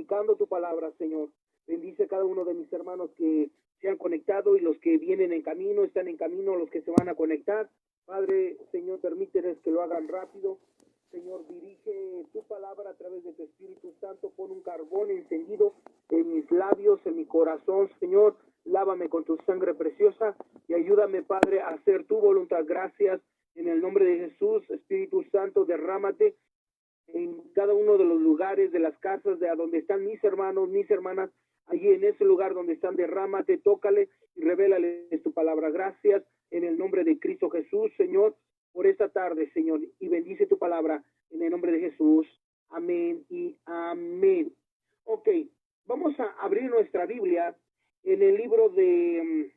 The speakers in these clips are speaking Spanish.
predicando tu palabra, Señor. Bendice a cada uno de mis hermanos que se han conectado y los que vienen en camino, están en camino, los que se van a conectar. Padre, Señor, permíteles que lo hagan rápido. Señor, dirige tu palabra a través de tu Espíritu Santo. Pon un carbón encendido en mis labios, en mi corazón, Señor. Lávame con tu sangre preciosa y ayúdame, Padre, a hacer tu voluntad. Gracias. En el nombre de Jesús, Espíritu Santo, derrámate en cada uno de los lugares, de las casas, de a donde están mis hermanos, mis hermanas. Allí en ese lugar donde están, derrámate, tócale y revélale tu palabra. Gracias en el nombre de Cristo Jesús, Señor, por esta tarde, Señor, y bendice tu palabra en el nombre de Jesús. Amén y amén. Ok, vamos a abrir nuestra Biblia en el libro de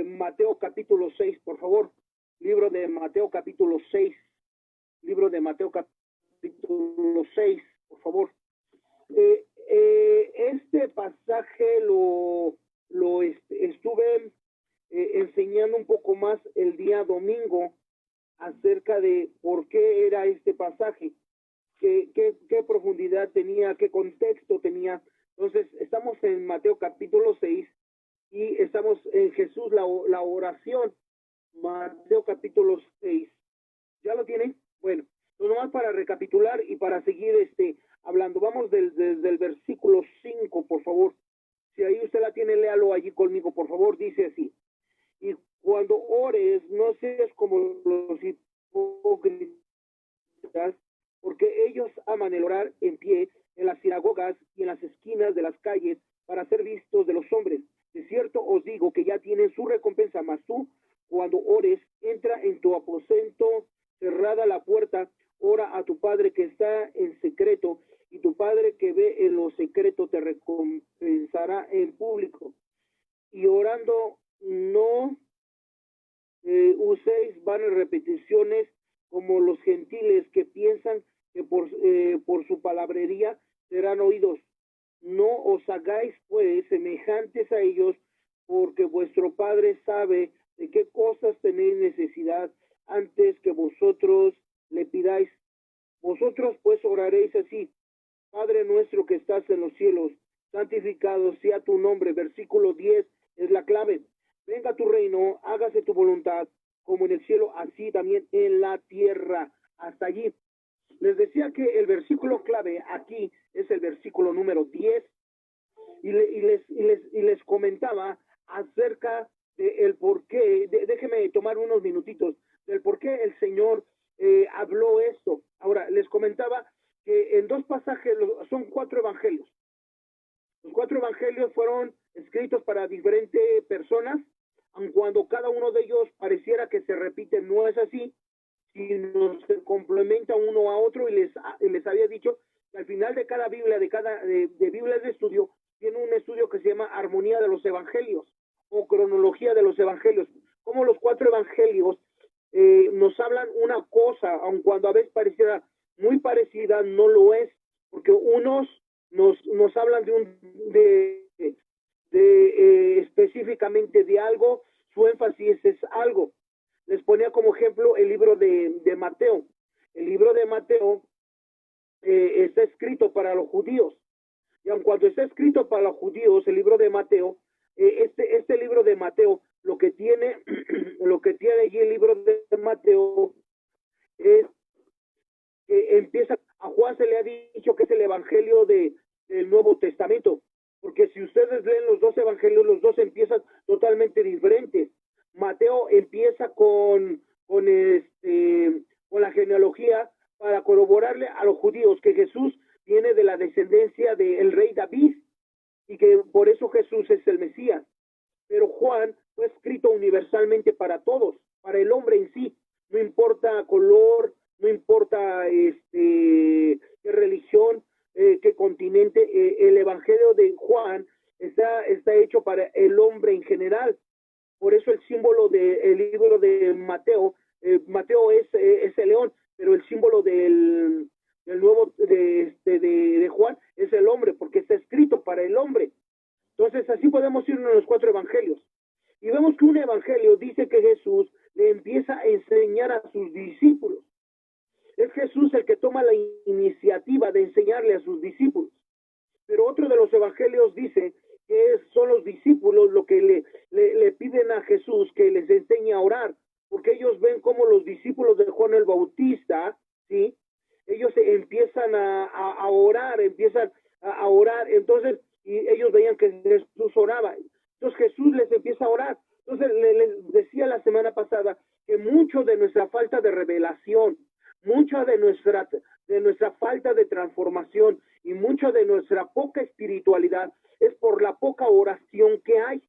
Mateo capítulo 6, por favor. Libro de Mateo capítulo 6. Libro de Mateo capítulo 6, por favor. Este pasaje lo estuve enseñando un poco más el día domingo acerca de por qué era este pasaje, qué profundidad tenía, qué contexto tenía. Entonces, estamos en Mateo capítulo 6 y estamos en Jesús, la oración. Mateo capítulo 6. ¿Ya lo tienen? Bueno, pues nomás para recapitular y para seguir hablando. Vamos desde el versículo 5, por favor. Si ahí usted la tiene, léalo allí conmigo, por favor. Dice así: y cuando ores, no seas como los hipócritas, porque ellos aman el orar en pie en las sinagogas y en las esquinas de las calles para ser vistos de los hombres. De cierto os digo que ya tienen su recompensa, mas tú, cuando ores, entra en tu aposento, cerrada la puerta, ora a tu Padre que está en secreto, y tu Padre que ve en lo secreto te recompensará en público. Y orando, no uséis vanas repeticiones como los gentiles que piensan que por su palabrería serán oídos. No os hagáis pues semejantes a ellos, porque vuestro Padre sabe de qué cosas tenéis necesidad antes que vosotros le pidáis. Vosotros pues oraréis así: Padre nuestro que estás en los cielos, santificado sea tu nombre. Versículo 10 es la clave. Venga tu reino, hágase tu voluntad, como en el cielo, así también en la tierra. Hasta allí. Les decía que el versículo clave aquí es el versículo número 10 y les comentaba acerca del por qué. Déjenme tomar unos minutitos del por qué el Señor habló esto. Ahora, les comentaba que en dos pasajes, son 4 evangelios. Los 4 evangelios fueron escritos para diferentes personas, aun cuando cada uno de ellos pareciera que se repite, no es así, sino se complementa uno a otro. Y les había dicho que al final de cada Biblia, de Biblias de estudio, tiene un estudio que se llama Armonía de los Evangelios o Cronología de los Evangelios. Como los 4 evangelios nos hablan una cosa, aun cuando a veces pareciera muy parecida, no lo es, porque unos nos hablan específicamente de algo, su énfasis es algo. Les ponía como ejemplo el libro de Mateo. El libro de Mateo está escrito para los judíos. Y aun cuando está escrito para los judíos, el libro de Mateo, este libro de Mateo, lo que tiene allí el libro de Mateo es que empieza, a Juan se le ha dicho que es el evangelio del Nuevo Testamento, porque si ustedes leen los 2 evangelios, los 2 empiezan totalmente diferentes. Mateo empieza con la genealogía para corroborarle a los judíos que Jesús viene de la descendencia del rey David y que por eso Jesús es el Mesías. Pero Juan fue escrito universalmente para todos, para el hombre en sí, no importa color, no importa qué religión, qué continente. El evangelio de Juan está hecho para el hombre en general. Por eso el símbolo del libro de Mateo, Mateo es el león, pero el símbolo del nuevo de Juan es el hombre, porque está escrito para el hombre. Entonces así podemos irnos a los 4 evangelios. Y vemos que un evangelio dice que Jesús le empieza a enseñar a sus discípulos. Es Jesús el que toma la iniciativa iniciativa de enseñarle a sus discípulos. Pero otro de los evangelios dice que son los discípulos lo que le piden a Jesús que les enseñe a orar, porque ellos ven como los discípulos de Juan el Bautista, ¿sí? Ellos empiezan a orar, empiezan a orar, entonces, y ellos veían que Jesús oraba. Entonces Jesús les empieza a orar. Entonces les decía la semana pasada que mucho de nuestra falta de revelación, mucha de nuestra falta de transformación y mucha de nuestra poca espiritualidad es por la poca oración que hay.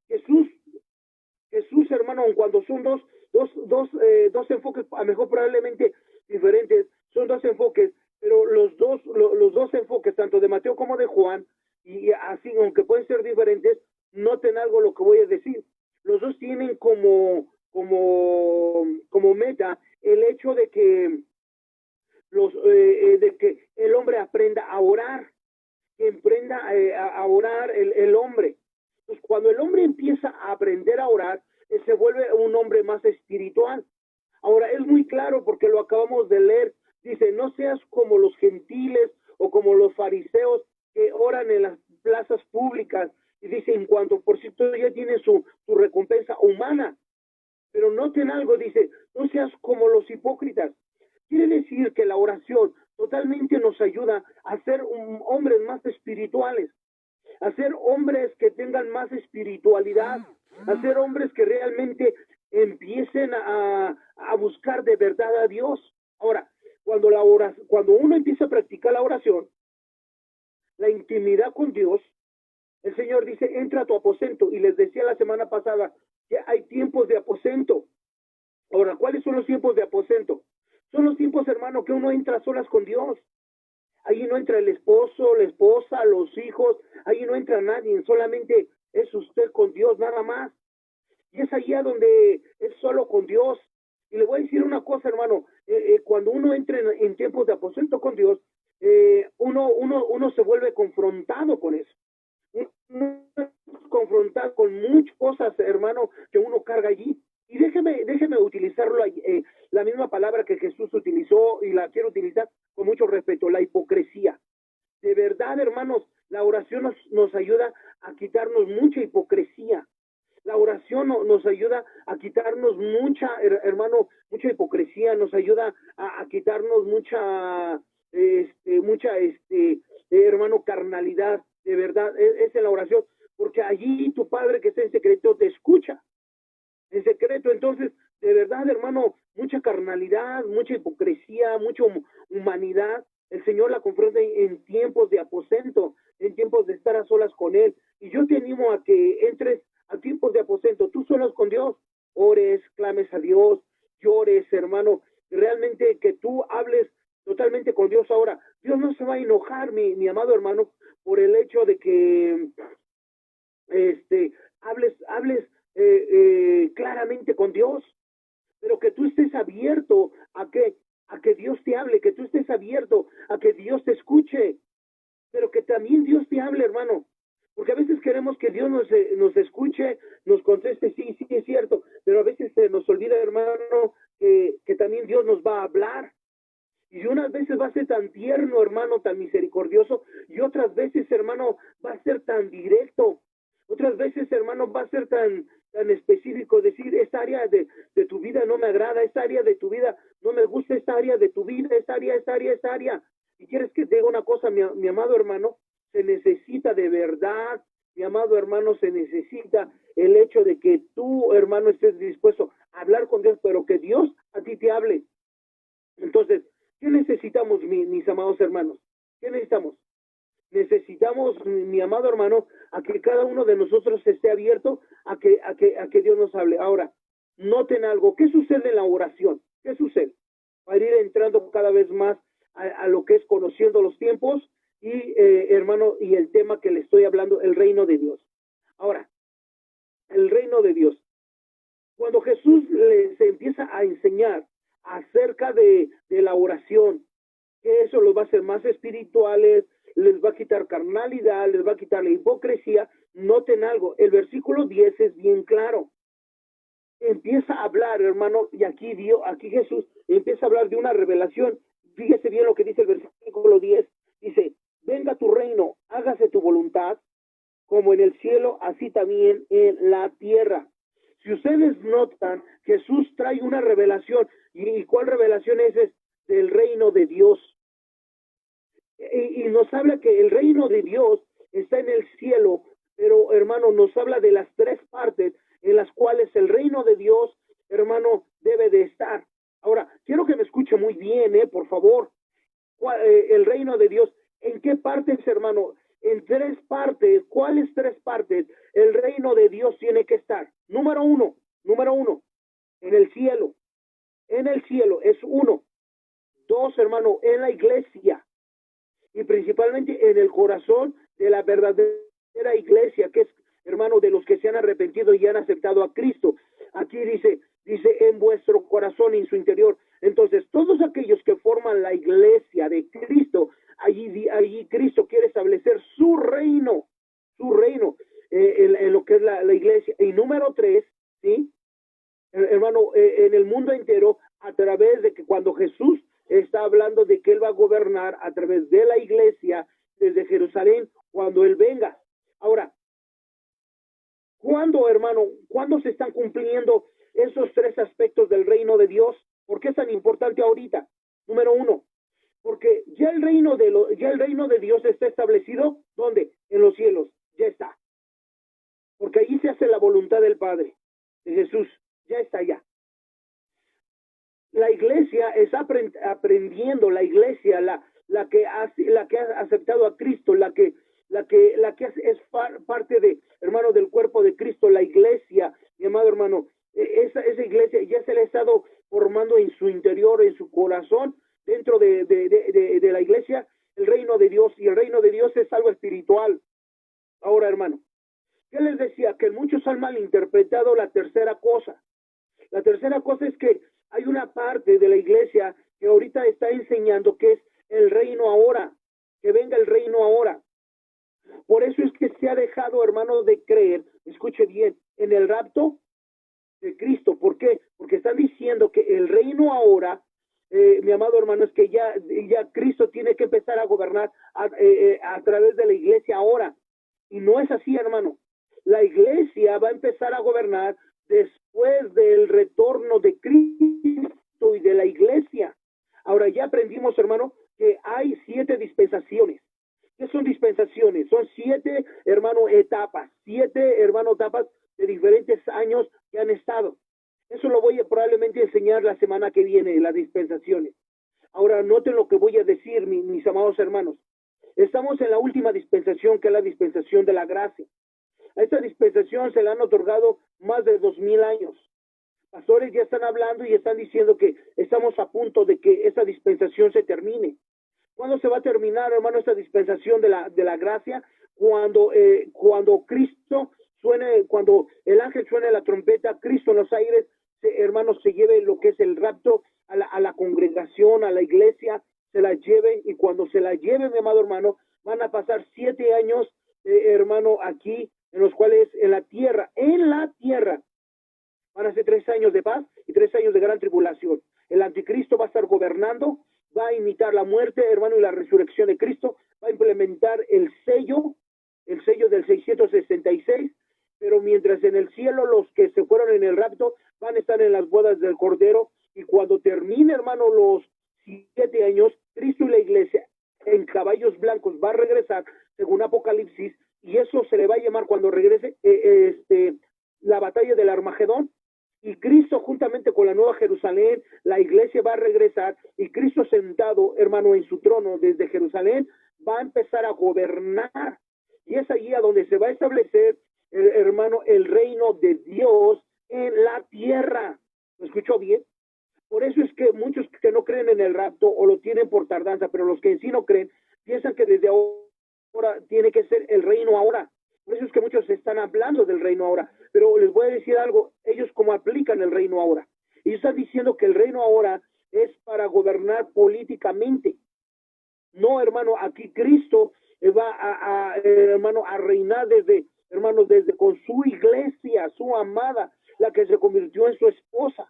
Jesús, hermano, cuando son dos enfoques, a lo mejor probablemente diferentes, son dos enfoques, pero los dos enfoques, tanto de Mateo como de Juan, y así, aunque pueden ser diferentes, noten algo lo que voy a decir. Los dos tienen como meta el hecho de que de que el hombre aprenda a orar, que emprenda a orar el hombre. Pues cuando el hombre empieza a aprender a orar, se vuelve un hombre más espiritual. Ahora, es muy claro porque lo acabamos de leer. Dice, no seas como los gentiles o como los fariseos que oran en las plazas públicas. Y dice, en cuanto por cierto ya tiene su recompensa humana. Pero noten algo, dice, no seas como los hipócritas. Quiere decir que la oración totalmente nos ayuda a ser hombres más espirituales, a ser hombres que tengan más espiritualidad, a ser hombres que realmente empiecen a buscar de verdad a Dios. Ahora, cuando uno empieza a practicar la oración, la intimidad con Dios, el Señor dice, entra a tu aposento. Y les decía la semana pasada que hay tiempos de aposento. Ahora, ¿cuáles son los tiempos de aposento? Son los tiempos, hermano, que uno entra a solas con Dios. Ahí no entra el esposo, la esposa, los hijos, ahí no entra nadie, solamente es usted con Dios, nada más. Y es allá donde es solo con Dios. Y le voy a decir una cosa, hermano, cuando uno entra en tiempos de aposento con Dios, uno se vuelve confrontado con eso. Uno confrontado con muchas cosas, hermano, que uno carga allí. Y déjeme utilizarlo, la misma palabra que Jesús utilizó y la quiero utilizar con mucho respeto, la hipocresía. De verdad, hermanos, la oración nos ayuda a quitarnos mucha hipocresía. La oración nos ayuda a quitarnos mucha hipocresía, nos ayuda a quitarnos mucha, hermano, carnalidad. De verdad, es en la oración, porque allí tu Padre que está en secreto te escucha. En secreto, entonces, de verdad, hermano, mucha carnalidad, mucha hipocresía, mucha humanidad, el Señor la confronta en tiempos de aposento, en tiempos de estar a solas con Él. Y yo te animo a que entres a tiempos de aposento, tú solos con Dios, ores, clames a Dios, llores, hermano, realmente que tú hables totalmente con Dios. Ahora, Dios no se va a enojar, mi amado hermano, por el hecho de que hables claramente con Dios, pero que tú estés abierto a que Dios te hable, que tú estés abierto a que Dios te escuche, pero que también Dios te hable, hermano, porque a veces queremos que Dios nos escuche, nos conteste, sí, es cierto, pero a veces se nos olvida, hermano, que también Dios nos va a hablar. Y unas veces va a ser tan tierno, hermano, tan misericordioso, y otras veces, hermano, va a ser tan directo. Otras veces, hermano, va a ser tan específico, decir, esta área de tu vida no me agrada, esta área de tu vida no me gusta, esta área de tu vida, esta área. Y quieres que te diga una cosa, mi amado hermano, se necesita de verdad, mi amado hermano, se necesita el hecho de que tú, hermano, estés dispuesto a hablar con Dios, pero que Dios a ti te hable. Entonces, ¿qué necesitamos, mis amados hermanos? ¿Qué necesitamos? Necesitamos, mi amado hermano, a que cada uno de nosotros esté abierto a que Dios nos hable. Ahora, noten algo. ¿Qué sucede en la oración? ¿Qué sucede? Para ir entrando cada vez más a lo que es conociendo los tiempos y, hermano, y el tema que le estoy hablando, el reino de Dios. Ahora, el reino de Dios. Cuando Jesús les empieza a enseñar acerca de la oración, que eso los va a hacer más espirituales, les va a quitar carnalidad, les va a quitar la hipocresía. Noten algo, el versículo 10 es bien claro. Empieza a hablar, hermano, y aquí Jesús empieza a hablar de una revelación fíjese bien lo que dice el versículo 10, dice, venga tu reino, hágase tu voluntad, como en el cielo, así también en la tierra. Si ustedes notan, Jesús trae una revelación. ¿Y cuál revelación es? Es del reino de Dios. Y nos habla que el reino de Dios está en el cielo, pero hermano, nos habla de las tres partes en las cuales el reino de Dios, hermano, debe de estar. Ahora, quiero que me escuche muy bien, por favor. El reino de Dios, ¿en qué partes, hermano? En tres partes. ¿Cuáles tres partes el reino de Dios tiene que estar? Número uno, en el cielo. En el cielo es uno. Dos, hermano, en la iglesia. Y principalmente en el corazón de la verdadera iglesia, que es, hermano, de los que se han arrepentido y han aceptado a Cristo. Aquí dice en vuestro corazón y en su interior. Entonces, todos aquellos que forman la iglesia de Cristo, allí Cristo quiere establecer su reino, en lo que es la iglesia. Y número tres, ¿sí? Hermano, en el mundo entero, a través de que cuando Jesús está hablando de que Él va a gobernar a través de la iglesia desde Jerusalén, cuando Él venga. Ahora, ¿cuándo, hermano? ¿Cuándo se están cumpliendo esos tres aspectos del reino de Dios? ¿Por qué es tan importante ahorita? Número uno, porque ya el reino de Dios está establecido, ¿dónde? En los cielos, ya está. Porque allí se hace la voluntad del Padre, de Jesús, ya está allá. La iglesia está aprendiendo, la iglesia, la que ha aceptado a Cristo, la que es parte de, hermano, del cuerpo de Cristo, la iglesia, mi amado hermano, esa iglesia ya se le ha estado formando en su interior, en su corazón, dentro de la iglesia, el reino de Dios, y el reino de Dios es algo espiritual. Ahora, hermano, ¿qué les decía? Que muchos han malinterpretado la tercera cosa. La tercera cosa es que hay una parte de la iglesia que ahorita está enseñando que es el reino ahora, que venga el reino ahora. Por eso es que se ha dejado, hermano, de creer, escuche bien, en el rapto de Cristo. ¿Por qué? Porque están diciendo que el reino ahora, mi amado hermano, es que ya Cristo tiene que empezar a gobernar a través de la iglesia ahora. Y no es así, hermano. La iglesia va a empezar a gobernar después del retorno de Cristo y de la iglesia. Ahora ya aprendimos, hermano, que hay 7 dispensaciones. ¿Qué son dispensaciones? Son 7, hermano, etapas. 7, hermano, etapas de diferentes años que han estado. Eso lo voy a probablemente enseñar la semana que viene, las dispensaciones. Ahora noten lo que voy a decir, mis amados hermanos. Estamos en la última dispensación, que es la dispensación de la gracia. A esta dispensación se le han otorgado más de 2000 años. Pastores ya están hablando y están diciendo que estamos a punto de que esa dispensación se termine. ¿Cuándo se va a terminar, hermano, esta dispensación de la gracia? Cuando Cristo suene, cuando el ángel suene la trompeta, Cristo en los aires, hermanos, se lleve lo que es el rapto a la congregación, a la iglesia, se la lleve, y cuando se la lleve, mi amado hermano, van a pasar 7 años, hermano, aquí, en los cuales en la tierra, van a ser 3 años de paz y 3 años de gran tribulación. El anticristo va a estar gobernando, va a imitar la muerte, hermano, y la resurrección de Cristo, va a implementar el sello del 666, pero mientras en el cielo los que se fueron en el rapto van a estar en las bodas del Cordero, y cuando termine, hermano, los 7 años, Cristo y la iglesia en caballos blancos va a regresar, según Apocalipsis, y eso se le va a llamar cuando regrese la batalla del Armagedón. Y Cristo, juntamente con la Nueva Jerusalén, la iglesia va a regresar, y Cristo sentado, hermano, en su trono desde Jerusalén, va a empezar a gobernar. Y es allí a donde se va a establecer, hermano, el reino de Dios en la tierra. ¿Me escuchó bien? Por eso es que muchos que no creen en el rapto o lo tienen por tardanza, pero los que en sí no creen, piensan que desde ahora tiene que ser el reino ahora. Por eso es que muchos están hablando del reino ahora. Pero les voy a decir algo, ellos como aplican el reino ahora. Ellos están diciendo que el reino ahora es para gobernar políticamente. No, hermano, aquí Cristo va hermano, a reinar desde con su iglesia, su amada, la que se convirtió en su esposa.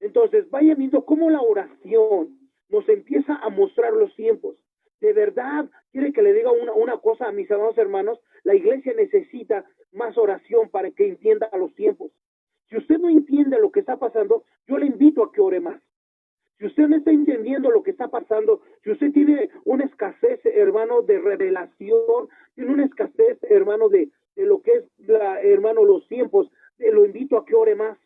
Entonces, vayan viendo cómo la oración nos empieza a mostrar los tiempos. De verdad, quiere que le diga una cosa a mis amados hermanos, la iglesia necesita más oración para que entienda los tiempos. Si usted no entiende lo que está pasando, yo le invito a que ore más. Si usted no está entendiendo lo que está pasando, si usted tiene una escasez, hermano, de revelación, tiene una escasez, hermano, de lo que es, hermano, los tiempos, lo invito a que ore más.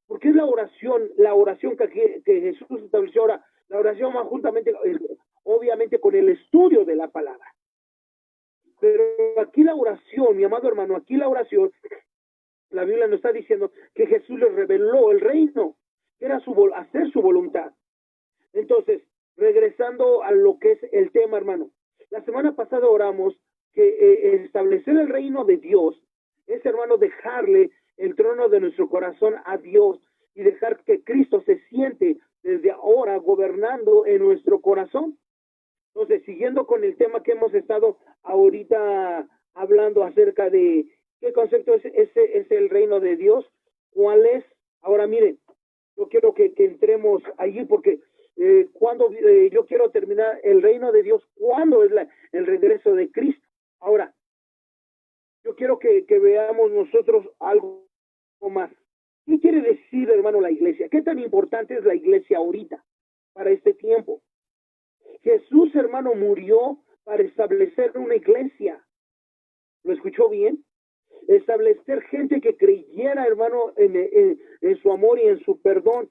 Porque es la oración que Jesús estableció ahora, la oración va juntamente, obviamente, con el estudio de la palabra. Pero aquí la oración, mi amado hermano, aquí la oración, la Biblia nos está diciendo que Jesús les reveló el reino, que era hacer su voluntad. Entonces, regresando a lo que es el tema, hermano, la semana pasada oramos que establecer el reino de Dios es, hermano, dejarle el trono de nuestro corazón a Dios y dejar que Cristo se siente desde ahora gobernando en nuestro corazón. Entonces, siguiendo con el tema que hemos estado ahorita hablando acerca de qué concepto es el reino de Dios, cuál es. Ahora miren, yo quiero que entremos allí porque cuando yo quiero terminar el reino de Dios, ¿cuándo es el regreso de Cristo? Ahora, yo quiero que veamos nosotros algo más. ¿Qué quiere decir, hermano, la iglesia? ¿Qué tan importante es la iglesia ahorita, para este tiempo? Jesús, hermano, murió para establecer una iglesia. ¿Lo escuchó bien? Establecer gente que creyera, hermano, en su amor y en su perdón.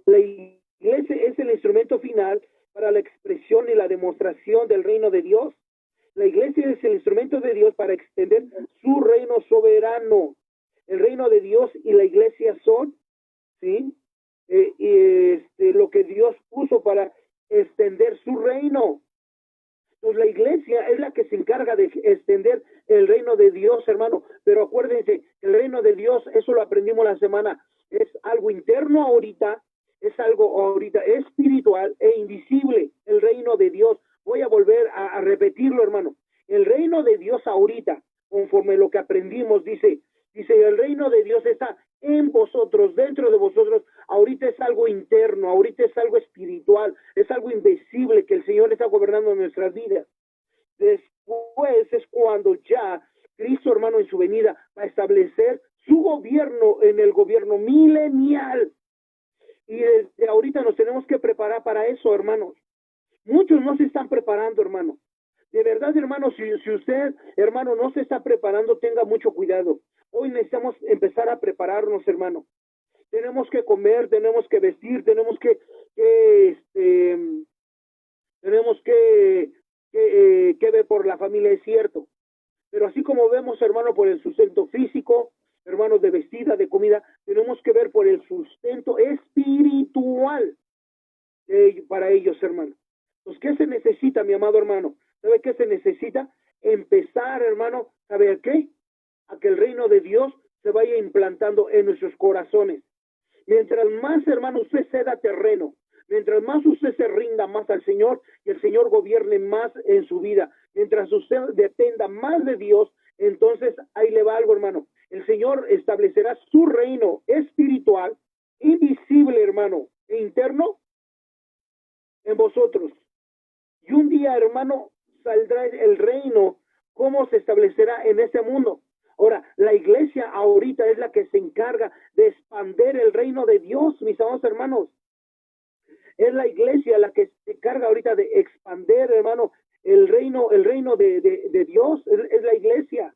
La iglesia es el instrumento final para la expresión y la demostración del reino de Dios. La iglesia es el instrumento de Dios para extender su reino soberano. El reino de Dios y la iglesia son, ¿sí? Lo que Dios puso para extender su reino. Entonces la iglesia es la que se encarga de extender el reino de Dios, hermano. Pero acuérdense, el reino de Dios, eso lo aprendimos la semana, es algo interno ahorita, es algo ahorita espiritual e invisible, el reino de Dios. Voy a volver a repetirlo, hermano. El reino de Dios ahorita, conforme lo que aprendimos, dice, el reino de Dios está en vosotros, dentro de vosotros. Ahorita es algo interno, ahorita es algo espiritual, es algo invisible que el Señor está gobernando en nuestras vidas. Después es cuando ya Cristo, hermano, en su venida va a establecer su gobierno en el gobierno milenial. Y desde ahorita nos tenemos que preparar para eso, hermanos. Muchos no se están preparando, hermano. De verdad, hermano, si usted, hermano, no se está preparando, tenga mucho cuidado. Hoy necesitamos empezar a prepararnos, hermano. Tenemos que comer, tenemos que vestir, tenemos que ver por la familia, es cierto. Pero así como vemos, hermano, por el sustento físico, hermanos, de vestida, de comida, tenemos que ver por el sustento espiritual para ellos, hermano. Pues, ¿qué se necesita, mi amado hermano? ¿Sabe qué se necesita? Empezar, hermano, ¿sabe qué? A que el reino de Dios se vaya implantando en nuestros corazones. Mientras más, hermano, usted ceda terreno, mientras más usted se rinda más al Señor y el Señor gobierne más en su vida, mientras usted dependa más de Dios, entonces ahí le va algo, hermano. El Señor establecerá su reino espiritual, invisible, hermano, e interno en vosotros. Y un día, hermano, saldrá el reino, cómo se establecerá en este mundo. Ahora, la iglesia ahorita es la que se encarga de expandir el reino de Dios, mis amados hermanos. Es la iglesia la que se encarga ahorita de expandir, hermano, el reino de Dios, es la iglesia.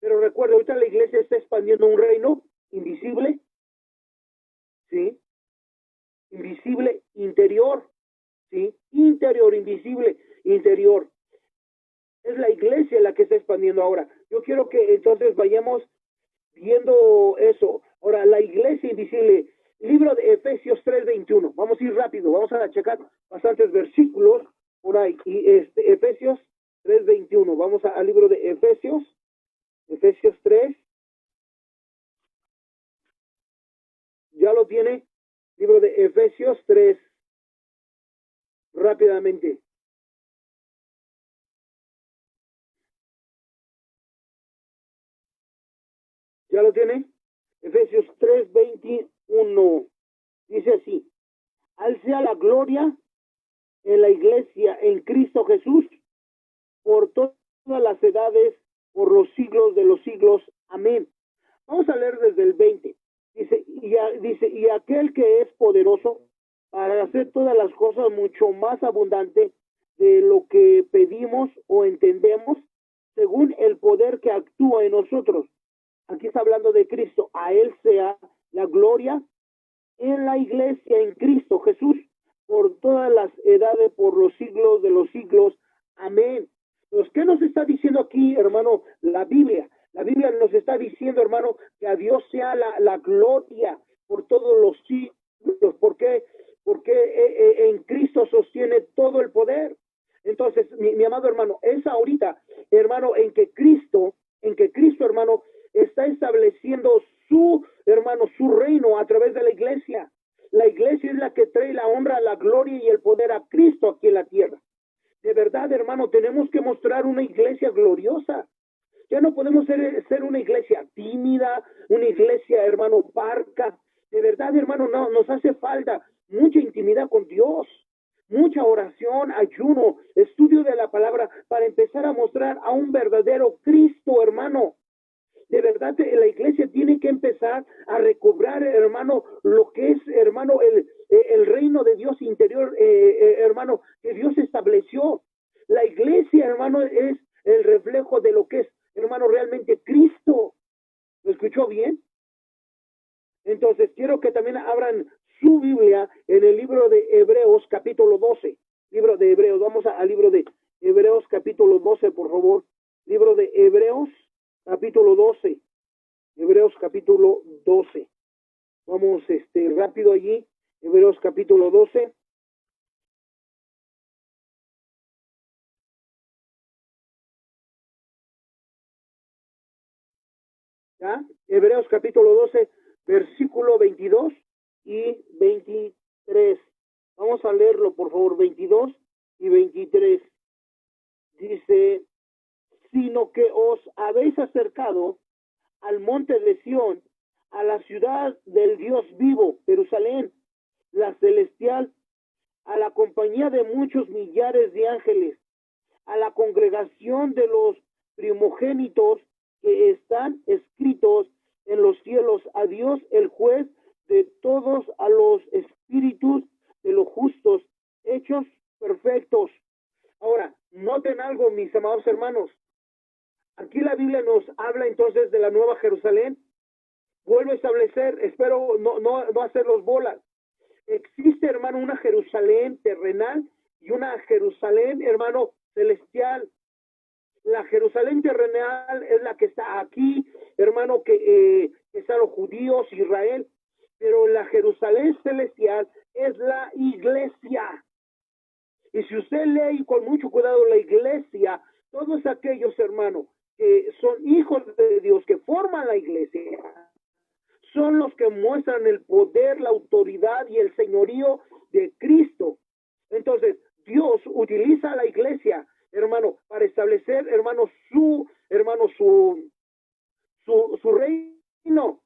Pero recuerda, ahorita la iglesia está expandiendo un reino invisible, ¿sí? Invisible, interior, ¿sí? Interior, invisible, interior. Es la iglesia la que está expandiendo ahora. Yo quiero que entonces vayamos viendo eso. Ahora, la iglesia invisible, libro de Efesios 3:21. Vamos a ir rápido, vamos a checar bastantes versículos por ahí. Y Efesios 3:21. Vamos al libro de Efesios 3. ¿Ya lo tiene? Libro de Efesios 3. Rápidamente. ¿Ya lo tiene? Efesios 3:21. Dice así: al sea la gloria en la iglesia en Cristo Jesús por todas las edades, por los siglos de los siglos. Amén. Vamos a leer desde el 20. Dice, y aquel que es poderoso para hacer todas las cosas mucho más abundante de lo que pedimos o entendemos, según el poder que actúa en nosotros. Aquí está hablando de Cristo. A Él sea la gloria en la iglesia, en Cristo Jesús, por todas las edades, por los siglos de los siglos. Amén. Pues, ¿qué nos está diciendo aquí, hermano, la Biblia? La Biblia nos está diciendo, hermano, que a Dios sea la gloria por todos los siglos. ¿Por qué? Porque en Cristo sostiene todo el poder. Entonces, mi amado hermano, es ahorita, hermano, en que Cristo, hermano, está estableciendo hermano, su reino a través de la iglesia. La iglesia es la que trae la honra, la gloria y el poder a Cristo aquí en la tierra. De verdad, hermano, tenemos que mostrar una iglesia gloriosa. Ya no podemos ser una iglesia tímida, una iglesia, hermano, parca. De verdad, hermano, no, nos hace falta mucha intimidad con Dios, mucha oración, ayuno, estudio de la palabra para empezar a mostrar a un verdadero Cristo, hermano. De verdad, la iglesia tiene que empezar a recobrar, hermano, lo que es, hermano, el reino de Dios interior, hermano, que Dios estableció. La iglesia, hermano, es el reflejo de lo que es, hermano, realmente Cristo. ¿Lo escuchó bien? Entonces, quiero que también abran su Biblia en el libro de Hebreos, capítulo 12. Libro de Hebreos, vamos al libro de Hebreos, capítulo 12, por favor. Libro de Hebreos, capítulo 12. Hebreos, capítulo 12. Vamos rápido allí. Hebreos, capítulo 12. ¿Ya? Hebreos, capítulo 12, versículo 22 y 23. Vamos a leerlo, por favor, 22 y 23. Dice, sino que os habéis acercado al monte de Sión, a la ciudad del Dios vivo, Jerusalén, la celestial, a la compañía de muchos millares de ángeles, a la congregación de los primogénitos que están escritos en los cielos, a Dios el juez de todos, a los espíritus de los justos hechos perfectos. Ahora, noten algo, mis amados hermanos. Aquí la Biblia nos habla entonces de la Nueva Jerusalén. Vuelvo a establecer, espero no hacerlos bolas. Existe, hermano, una Jerusalén terrenal y una Jerusalén, hermano, celestial. La Jerusalén terrenal es la que está aquí, hermano, que están los judíos, Israel, pero la Jerusalén celestial es la iglesia. Y si usted lee con mucho cuidado la iglesia, todos aquellos, hermanos, que son hijos de Dios, que forman la iglesia, son los que muestran el poder, la autoridad y el señorío de Cristo. Entonces, Dios utiliza a la iglesia, hermano, para establecer, hermano, su reino.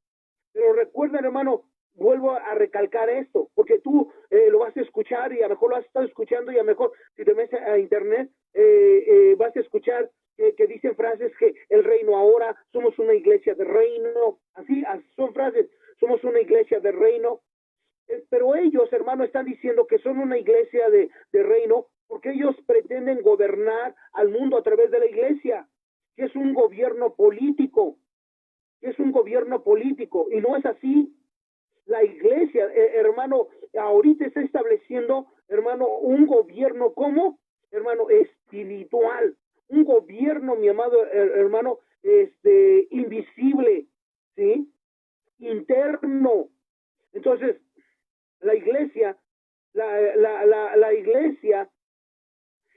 Pero recuerden, hermano, vuelvo a recalcar esto, porque tú lo vas a escuchar y a lo mejor lo has estado escuchando y a lo mejor si te metes a internet vas a escuchar que dicen frases que el reino ahora, somos una iglesia de reino, así son frases, somos una iglesia de reino, pero ellos, hermano, están diciendo que son una iglesia de reino porque ellos pretenden gobernar al mundo a través de la iglesia, que es un gobierno político, y no es así. La iglesia, hermano, ahorita está estableciendo, hermano, un gobierno como, hermano, espiritual, un gobierno, mi amado hermano, invisible, ¿sí? Interno. Entonces, la iglesia, la iglesia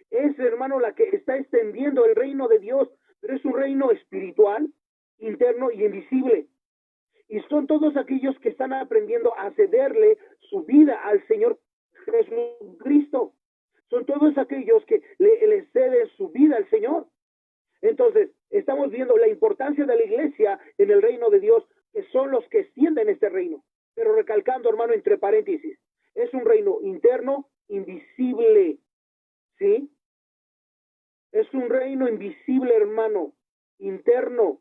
es, hermano, la que está extendiendo el reino de Dios, pero es un reino espiritual, interno y invisible. Y son todos aquellos que están aprendiendo a cederle su vida al Señor Jesucristo. Son todos aquellos que le ceden su vida al Señor. Entonces, estamos viendo la importancia de la iglesia en el reino de Dios, que son los que extienden este reino. Pero recalcando, hermano, entre paréntesis, es un reino interno, invisible. ¿sí? Es un reino invisible, hermano, interno,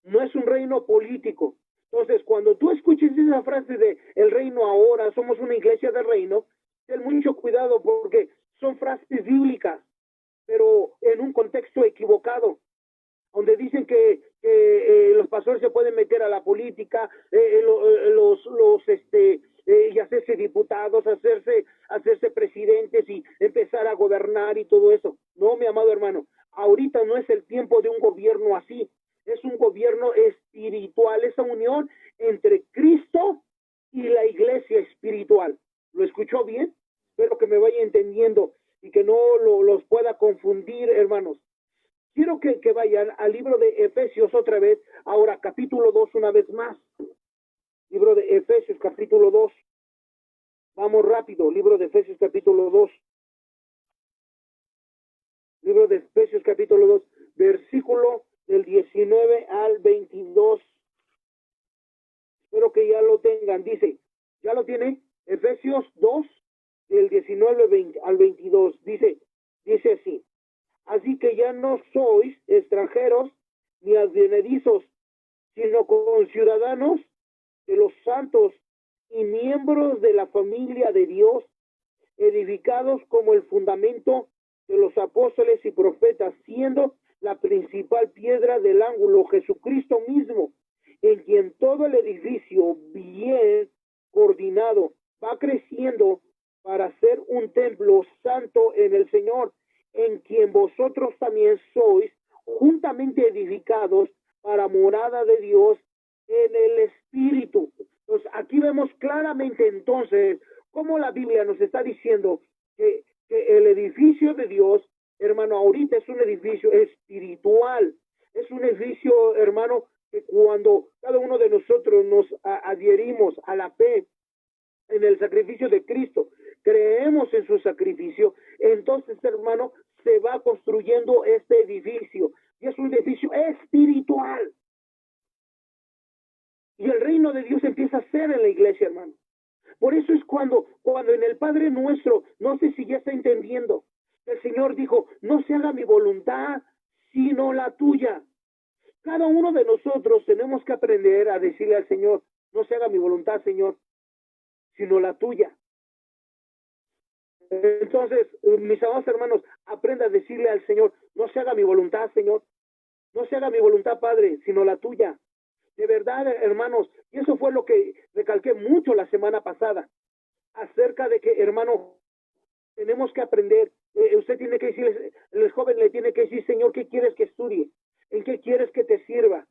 no es un reino político. Entonces, cuando tú escuches esa frase de el reino ahora, somos una iglesia del reino, ten mucho cuidado porque son frases bíblicas, pero en un contexto equivocado, donde dicen que los pastores se pueden meter a la política, y hacerse diputados, hacerse presidentes y empezar a gobernar y todo eso. No, mi amado hermano, ahorita no es el tiempo de un gobierno así, es un gobierno espiritual, esa unión entre Cristo y la iglesia espiritual. ¿Lo escuchó bien? Espero que me vaya entendiendo y que no los pueda confundir, hermanos. Quiero que vayan al libro de Efesios otra vez, ahora capítulo 2 una vez más. Libro de Efesios capítulo 2. Vamos rápido, libro de Efesios capítulo 2. Libro de Efesios capítulo 2, versículo del 19 al 22. Espero que ya lo tengan. Dice, ¿ya lo tiene? Efesios 2, del 19 al 22. Dice así. Así que ya no sois extranjeros ni advenedizos, sino conciudadanos de los santos y miembros de la familia de Dios, edificados como el fundamento de los apóstoles y profetas, siendo la principal piedra del ángulo Jesucristo mismo, en quien todo el edificio bien coordinado va creciendo para ser un templo santo en el Señor, en quien vosotros también sois juntamente edificados para morada de Dios en el Espíritu. Entonces, aquí vemos claramente entonces cómo la Biblia nos está diciendo que el edificio de Dios, hermano, ahorita es un edificio espiritual, es un edificio, hermano, que cuando cada uno de nosotros nos adherimos a la fe en el sacrificio de Cristo, creemos en su sacrificio, entonces, hermano, se va construyendo este edificio, y es un edificio espiritual. Y el reino de Dios empieza a ser en la iglesia, hermano. Por eso es cuando en el Padre Nuestro, no sé si ya está entendiendo, el Señor dijo, no se haga mi voluntad, sino la tuya. Cada uno de nosotros tenemos que aprender a decirle al Señor, no se haga mi voluntad, Señor, sino la tuya. Entonces, mis amados hermanos, aprenda a decirle al Señor, no se haga mi voluntad, Señor, no se haga mi voluntad, Padre, sino la tuya. De verdad, hermanos, y eso fue lo que recalqué mucho la semana pasada, acerca de que, hermano, tenemos que aprender, usted tiene que decirle, el joven le tiene que decir, Señor, ¿qué quieres que estudie? ¿En qué quieres que te sirva?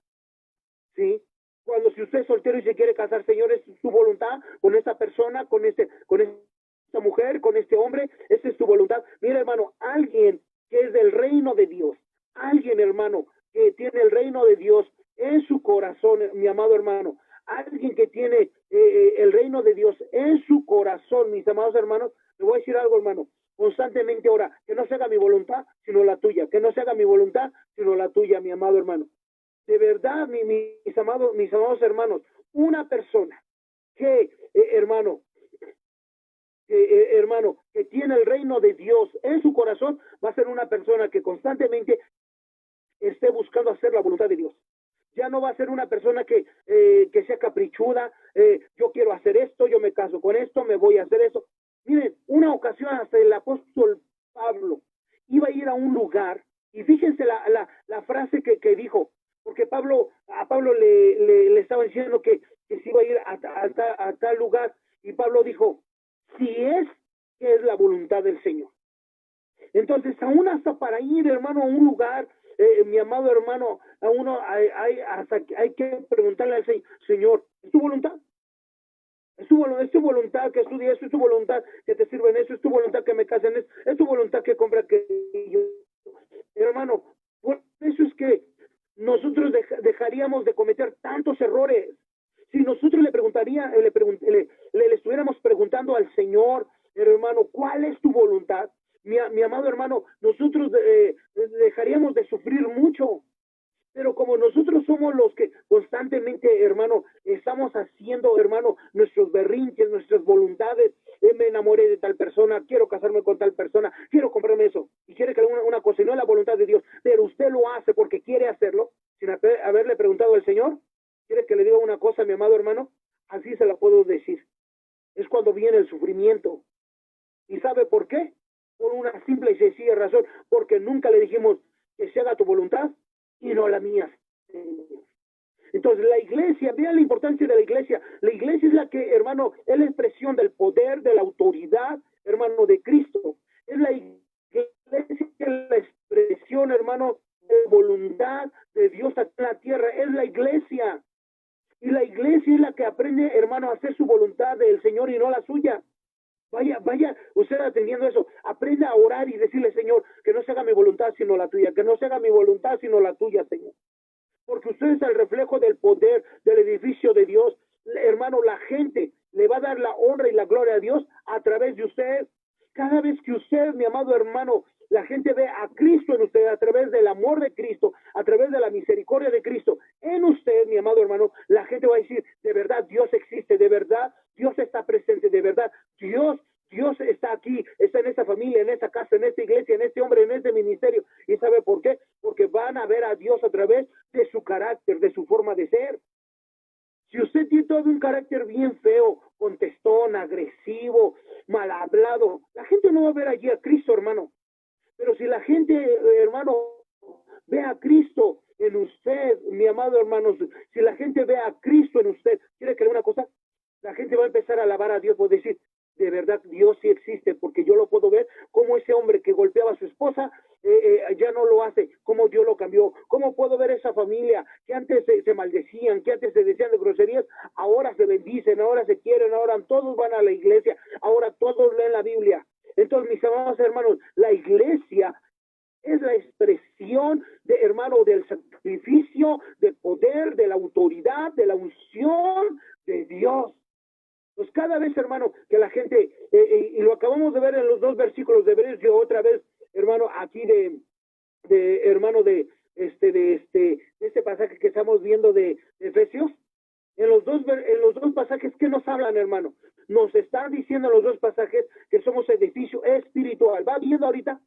¿Sí? Cuando si usted es soltero y se quiere casar, Señor, es su voluntad con esta persona, con esta mujer, con este hombre, esa es su voluntad. Mira, hermano, alguien que es del reino de Dios, alguien, hermano, que tiene el reino de Dios en su corazón, mi amado hermano, alguien que tiene el reino de Dios en su corazón, mis amados hermanos, le voy a decir algo, hermano, constantemente ora, que no se haga mi voluntad, sino la tuya, que no se haga mi voluntad, sino la tuya, mi amado hermano. De verdad, mis amados hermanos, una persona que, hermano, que tiene el reino de Dios en su corazón, va a ser una persona que constantemente esté buscando hacer la voluntad de Dios. Ya no va a ser una persona que sea caprichuda, yo quiero hacer esto, yo me caso con esto, me voy a hacer eso. Miren, una ocasión hasta el apóstol Pablo iba a ir a un lugar, y fíjense la frase que dijo, porque a Pablo le estaba diciendo que se iba a ir a tal lugar, y Pablo dijo, si es que es la voluntad del Señor. Entonces, aún hasta para ir, hermano, a un lugar, mi amado hermano, a uno hay que preguntarle al Señor, ¿es tu voluntad? Es tu voluntad que estudie eso, es tu voluntad que te sirva en eso, es tu voluntad que me case en eso, es tu voluntad que compre que yo. Hermano, por eso es que nosotros dejaríamos de cometer tantos errores. Si nosotros le estuviéramos preguntando al Señor, hermano, ¿cuál es tu voluntad? Mi amado hermano, nosotros dejaríamos de sufrir mucho. Pero como nosotros somos los que constantemente, hermano, estamos haciendo, hermano, nuestros berrinches, nuestras voluntades, me enamoré de tal persona, quiero casarme con tal persona, quiero comprarme eso, y quiere que le haga una cosa, y no es la voluntad de Dios, pero usted lo hace porque quiere hacerlo, sin haberle preguntado al Señor. ¿Quiere que le diga una cosa, mi amado hermano? Así se la puedo decir. Es cuando viene el sufrimiento. ¿Y sabe por qué? Por una simple y sencilla razón, porque nunca le dijimos que se haga tu voluntad y no la mía. Entonces la iglesia, vean la importancia de la iglesia. La iglesia es la que, hermano, es la expresión del poder, de la autoridad, hermano, de Cristo. Es la iglesia, es la expresión, hermano, de voluntad de Dios aquí en la tierra. Es la iglesia. Y la iglesia es la que aprende, hermano, a hacer su voluntad del Señor y no la suya. Vaya, usted atendiendo eso, aprenda a orar y decirle, Señor, que no se haga mi voluntad sino la tuya, que no se haga mi voluntad sino la tuya, Señor. Porque usted es el reflejo del poder del edificio de Dios. Hermano, la gente le va a dar la honra y la gloria a Dios a través de usted. Cada vez que usted, mi amado hermano, la gente ve a Cristo en usted, a través del amor de Cristo, a través de la misericordia de Cristo en usted, mi amado hermano, la gente va a decir, de verdad Dios existe, de verdad Dios está presente, de verdad Dios está aquí, está en esta familia, en esta casa, en esta iglesia, en este hombre, en este ministerio. ¿Y sabe por qué? Porque van a ver a Dios a través de su carácter, de su forma de ser. Si usted tiene todo un carácter bien feo, contestón, agresivo, mal hablado, la gente no va a ver allí a Cristo, hermano. Pero si la gente, hermano, ve a Cristo en usted, mi amado hermano, si la gente ve a Cristo en usted, ¿quiere que le diga una cosa? La gente va a empezar a alabar a Dios, por decir, de verdad Dios sí existe, porque yo lo puedo ver como ese hombre que golpeaba a su esposa ya no lo hace, como Dios lo cambió, cómo puedo ver esa familia que antes se maldecían, que antes se decían de groserías, ahora se bendicen, ahora se quieren, ahora todos van a la iglesia, ahora todos leen la Biblia. Entonces, mis amados hermanos, la iglesia es la expresión de, hermano, del sacrificio, del poder, de la autoridad, de la unción de Dios. Pues cada vez, hermano, que la gente, y lo acabamos de ver en los dos versículos de Hebreos, yo otra vez, hermano, aquí hermano, de este pasaje que estamos viendo de Efesios, en los dos pasajes que nos hablan, hermano, nos están diciendo en los dos pasajes que somos edificio espiritual. ¿Va viendo ahorita?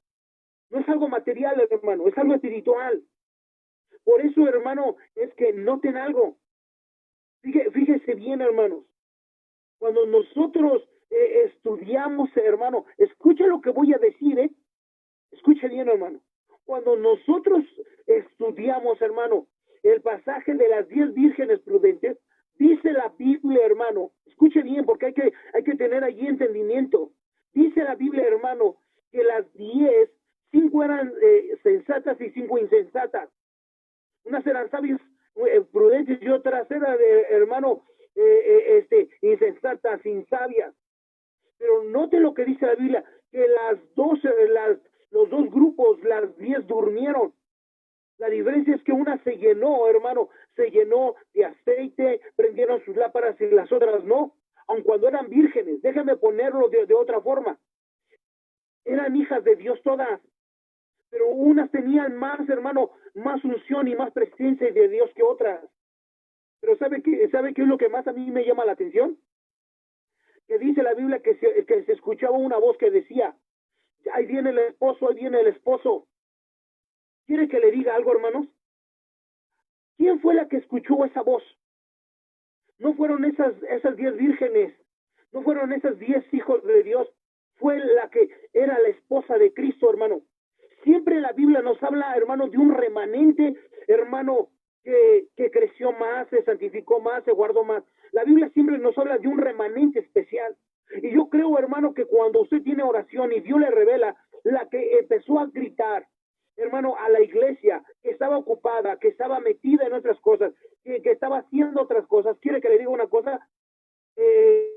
No es algo material, hermano, es algo espiritual. Por eso, hermano, es que noten algo. Fíjese bien, hermanos. Cuando nosotros estudiamos, hermano, escucha lo que voy a decir, escuche bien, hermano. Cuando nosotros estudiamos, hermano, el pasaje de las 10 vírgenes prudentes, dice la Biblia, hermano, escuche bien, porque hay que tener allí entendimiento. Dice la Biblia, hermano, que las 10, 5 eran sensatas y 5 insensatas. Unas eran sabias, prudentes, y otras eran, hermano, insensatas, insabias. Pero note lo que dice la Biblia, que los dos grupos, las 10 durmieron. La diferencia es que una se llenó, hermano, se llenó de aceite, prendieron sus lámparas y las otras no, aun cuando eran vírgenes. Déjame ponerlo de otra forma. Eran hijas de Dios todas, pero unas tenían más, hermano, más unción y más presencia de Dios que otras. Pero ¿sabe qué es lo que más a mí me llama la atención? Que dice la Biblia que se escuchaba una voz que decía, ahí viene el esposo, ahí viene el esposo. ¿Quiere que le diga algo, hermanos? ¿Quién fue la que escuchó esa voz? No fueron esas 10 vírgenes, no fueron esas 10 hijos de Dios, fue la que era la esposa de Cristo, hermano. Siempre la Biblia nos habla, hermano, de un remanente, hermano, que creció más, se santificó más, se guardó más. La Biblia siempre nos habla de un remanente especial. Y yo creo, hermano, que cuando usted tiene oración y Dios le revela, la que empezó a gritar, hermano, a la iglesia, que estaba ocupada, que estaba metida en otras cosas, que estaba haciendo otras cosas, quiere que le diga una cosa, eh,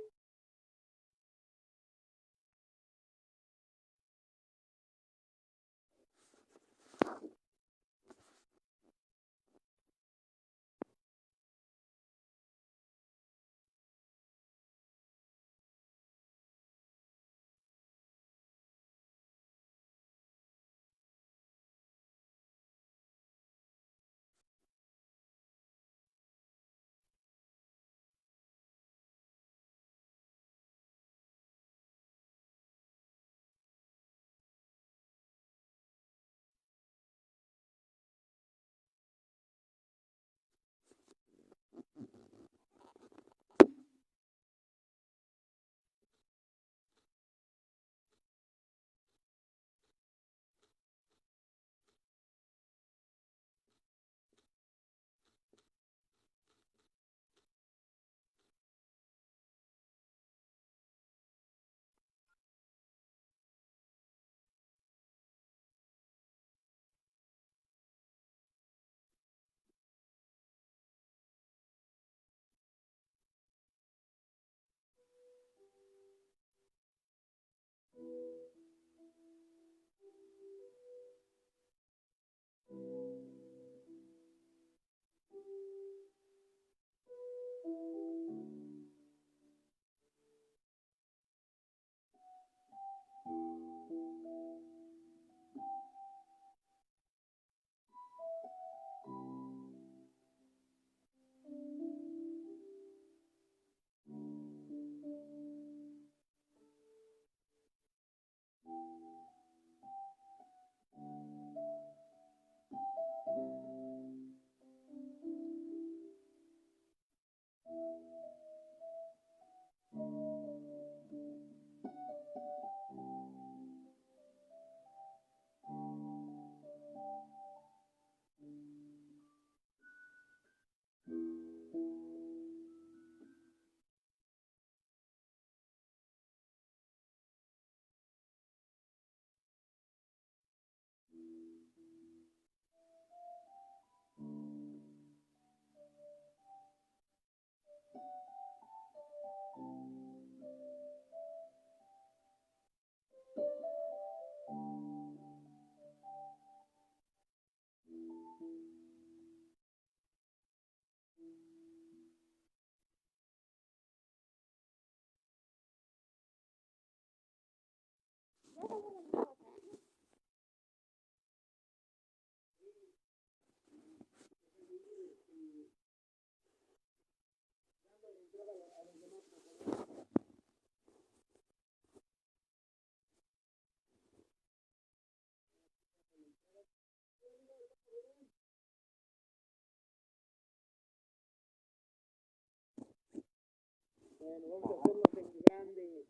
Bueno, vamos a hacerlo en grande.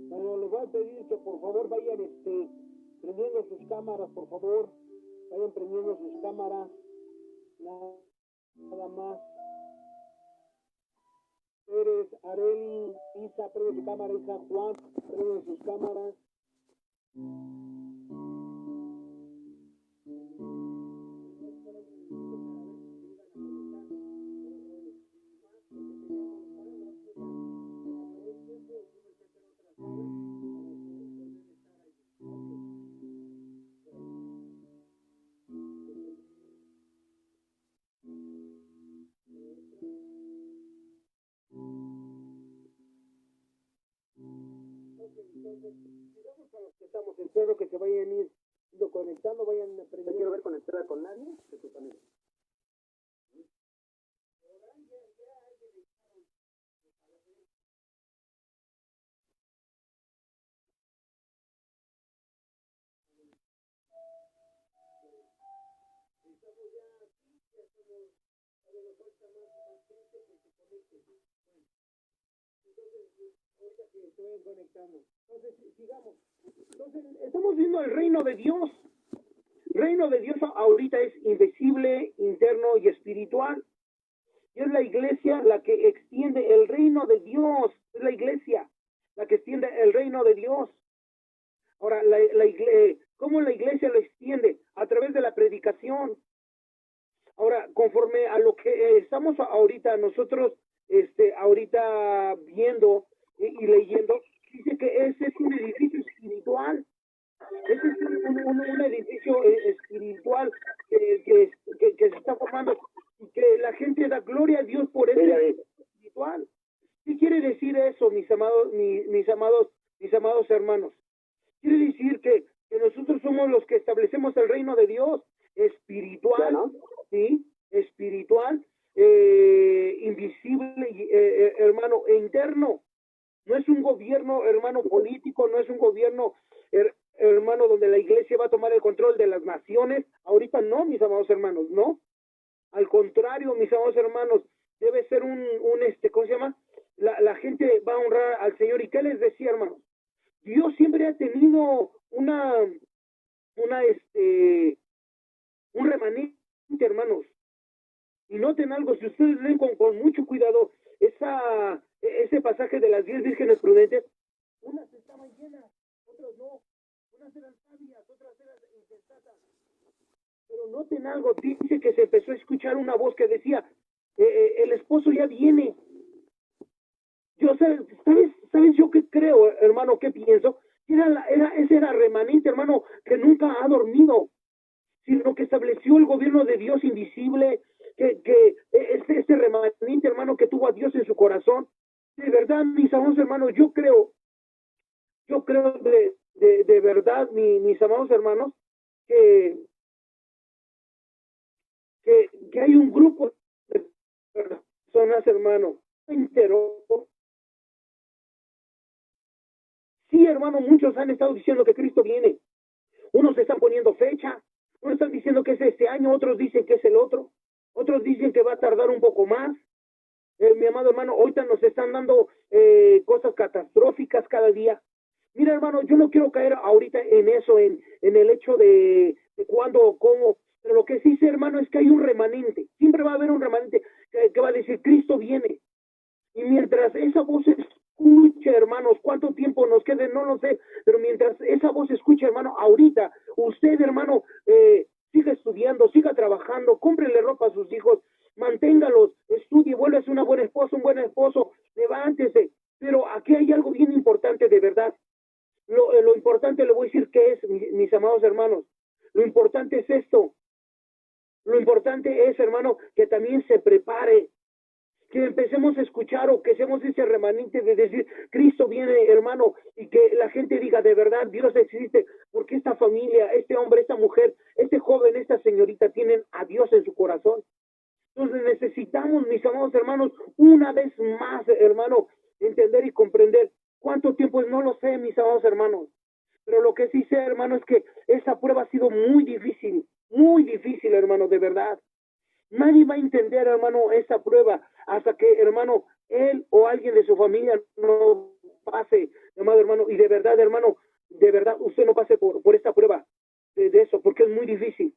Bueno, les voy a pedir que por favor vayan prendiendo sus cámaras, por favor. Vayan prendiendo sus cámaras. Nada más. Pérez, Areli, Isa, prende su cámara, Isa, Juan, prende sus cámaras. Espero que se vayan ir conectando, vayan aprendiendo. No quiero ver conectada con nadie. Entonces, sigamos. Entonces, estamos viendo el reino de Dios. Reino de Dios ahorita es invisible, interno y espiritual. Y es la iglesia la que extiende el reino de Dios. Es la iglesia la que extiende el reino de Dios. Ahora, ¿cómo la iglesia lo extiende? A través de la predicación. Ahora, conforme a lo que estamos ahorita, nosotros, ahorita viendo y leyendo, dice que ese es un edificio espiritual. Ese es un edificio espiritual que se está formando y que la gente da gloria a Dios por ese edificio espiritual. ¿Qué quiere decir eso, mis amados hermanos? Quiere decir que nosotros somos los que establecemos el reino de Dios espiritual, ¿no? Sí, espiritual, invisible, hermano, e interno. No es un gobierno, hermano, político, no es un gobierno, hermano, donde la iglesia va a tomar el control de las naciones. Ahorita no, mis amados hermanos, no. Al contrario, mis amados hermanos, debe ser ¿cómo se llama? La gente va a honrar al Señor. ¿Y qué les decía, hermanos? Dios siempre ha tenido un remanente, hermanos. Y noten algo, si ustedes leen con mucho cuidado ese pasaje de las 10 vírgenes prudentes, unas estaban llenas, otras no, unas eran sabias, otras eran insensatas. Pero noten algo, dice que se empezó a escuchar una voz que decía, el esposo ya viene. Yo, ¿sabes yo qué creo, hermano? ¿Qué pienso? Ese era remanente, hermano, que nunca ha dormido, sino que estableció el gobierno de Dios invisible, que este remanente, hermano, que tuvo a Dios en su corazón. De verdad, mis amados hermanos, yo creo de verdad, mis amados hermanos, que hay un grupo de personas, hermano, entero. Sí, hermano, muchos han estado diciendo que Cristo viene. Unos están poniendo fecha, unos están diciendo que es este año, otros dicen que es el otro, otros dicen que va a tardar un poco más. Mi amado hermano, ahorita nos están dando cosas catastróficas cada día. Mira, hermano, yo no quiero caer ahorita en eso, en el hecho de cuándo o cómo, pero lo que sí sé, hermano, es que hay un remanente. Siempre va a haber un remanente que va a decir, Cristo viene. Y mientras esa voz escuche, hermanos, cuánto tiempo nos quede, no lo sé, pero mientras esa voz escuche, hermano, ahorita, usted, hermano, siga estudiando, siga trabajando, cómprele ropa a sus hijos, manténgalos, estudie, vuélvase una buena esposa, un buen esposo, levántese. Pero aquí hay algo bien importante, de verdad. Lo importante, le voy a decir qué es, mis amados hermanos. Lo importante es esto. Lo importante es, hermano, que también se prepare. que empecemos a escuchar o que seamos ese remanente de decir, Cristo viene, hermano, y que la gente diga, de verdad, Dios existe, porque esta familia, este hombre, esta mujer, este joven, esta señorita tienen a Dios en su corazón. Entonces necesitamos, mis amados hermanos, una vez más, hermano, entender y comprender. ¿Cuánto tiempo es? No lo sé, mis amados hermanos. Pero lo que sí sé, hermano, es que esa prueba ha sido muy difícil, hermano, de verdad. Nadie va a entender, hermano, esa prueba hasta que, hermano, él o alguien de su familia no pase, hermano, y de verdad, usted no pase por esta prueba de eso, porque es muy difícil.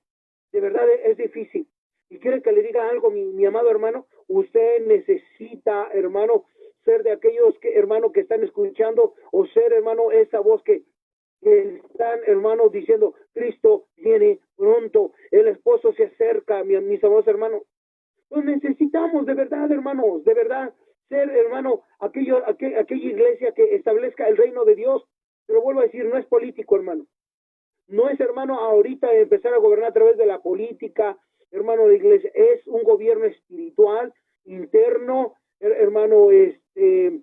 De verdad es difícil. Y quiere que le diga algo, mi amado hermano, usted necesita, hermano, ser de aquellos que, hermano, que están escuchando, o ser, hermano, esa voz que están, hermanos, diciendo, Cristo viene pronto, el esposo se acerca, mis amados hermanos. Pues necesitamos, de verdad, hermanos, de verdad, ser, hermano, aquella iglesia que establezca el reino de Dios. Pero vuelvo a decir, no es político, hermano. No es, hermano, ahorita empezar a gobernar a través de la política, hermano de iglesia. Es un gobierno espiritual, interno, hermano, de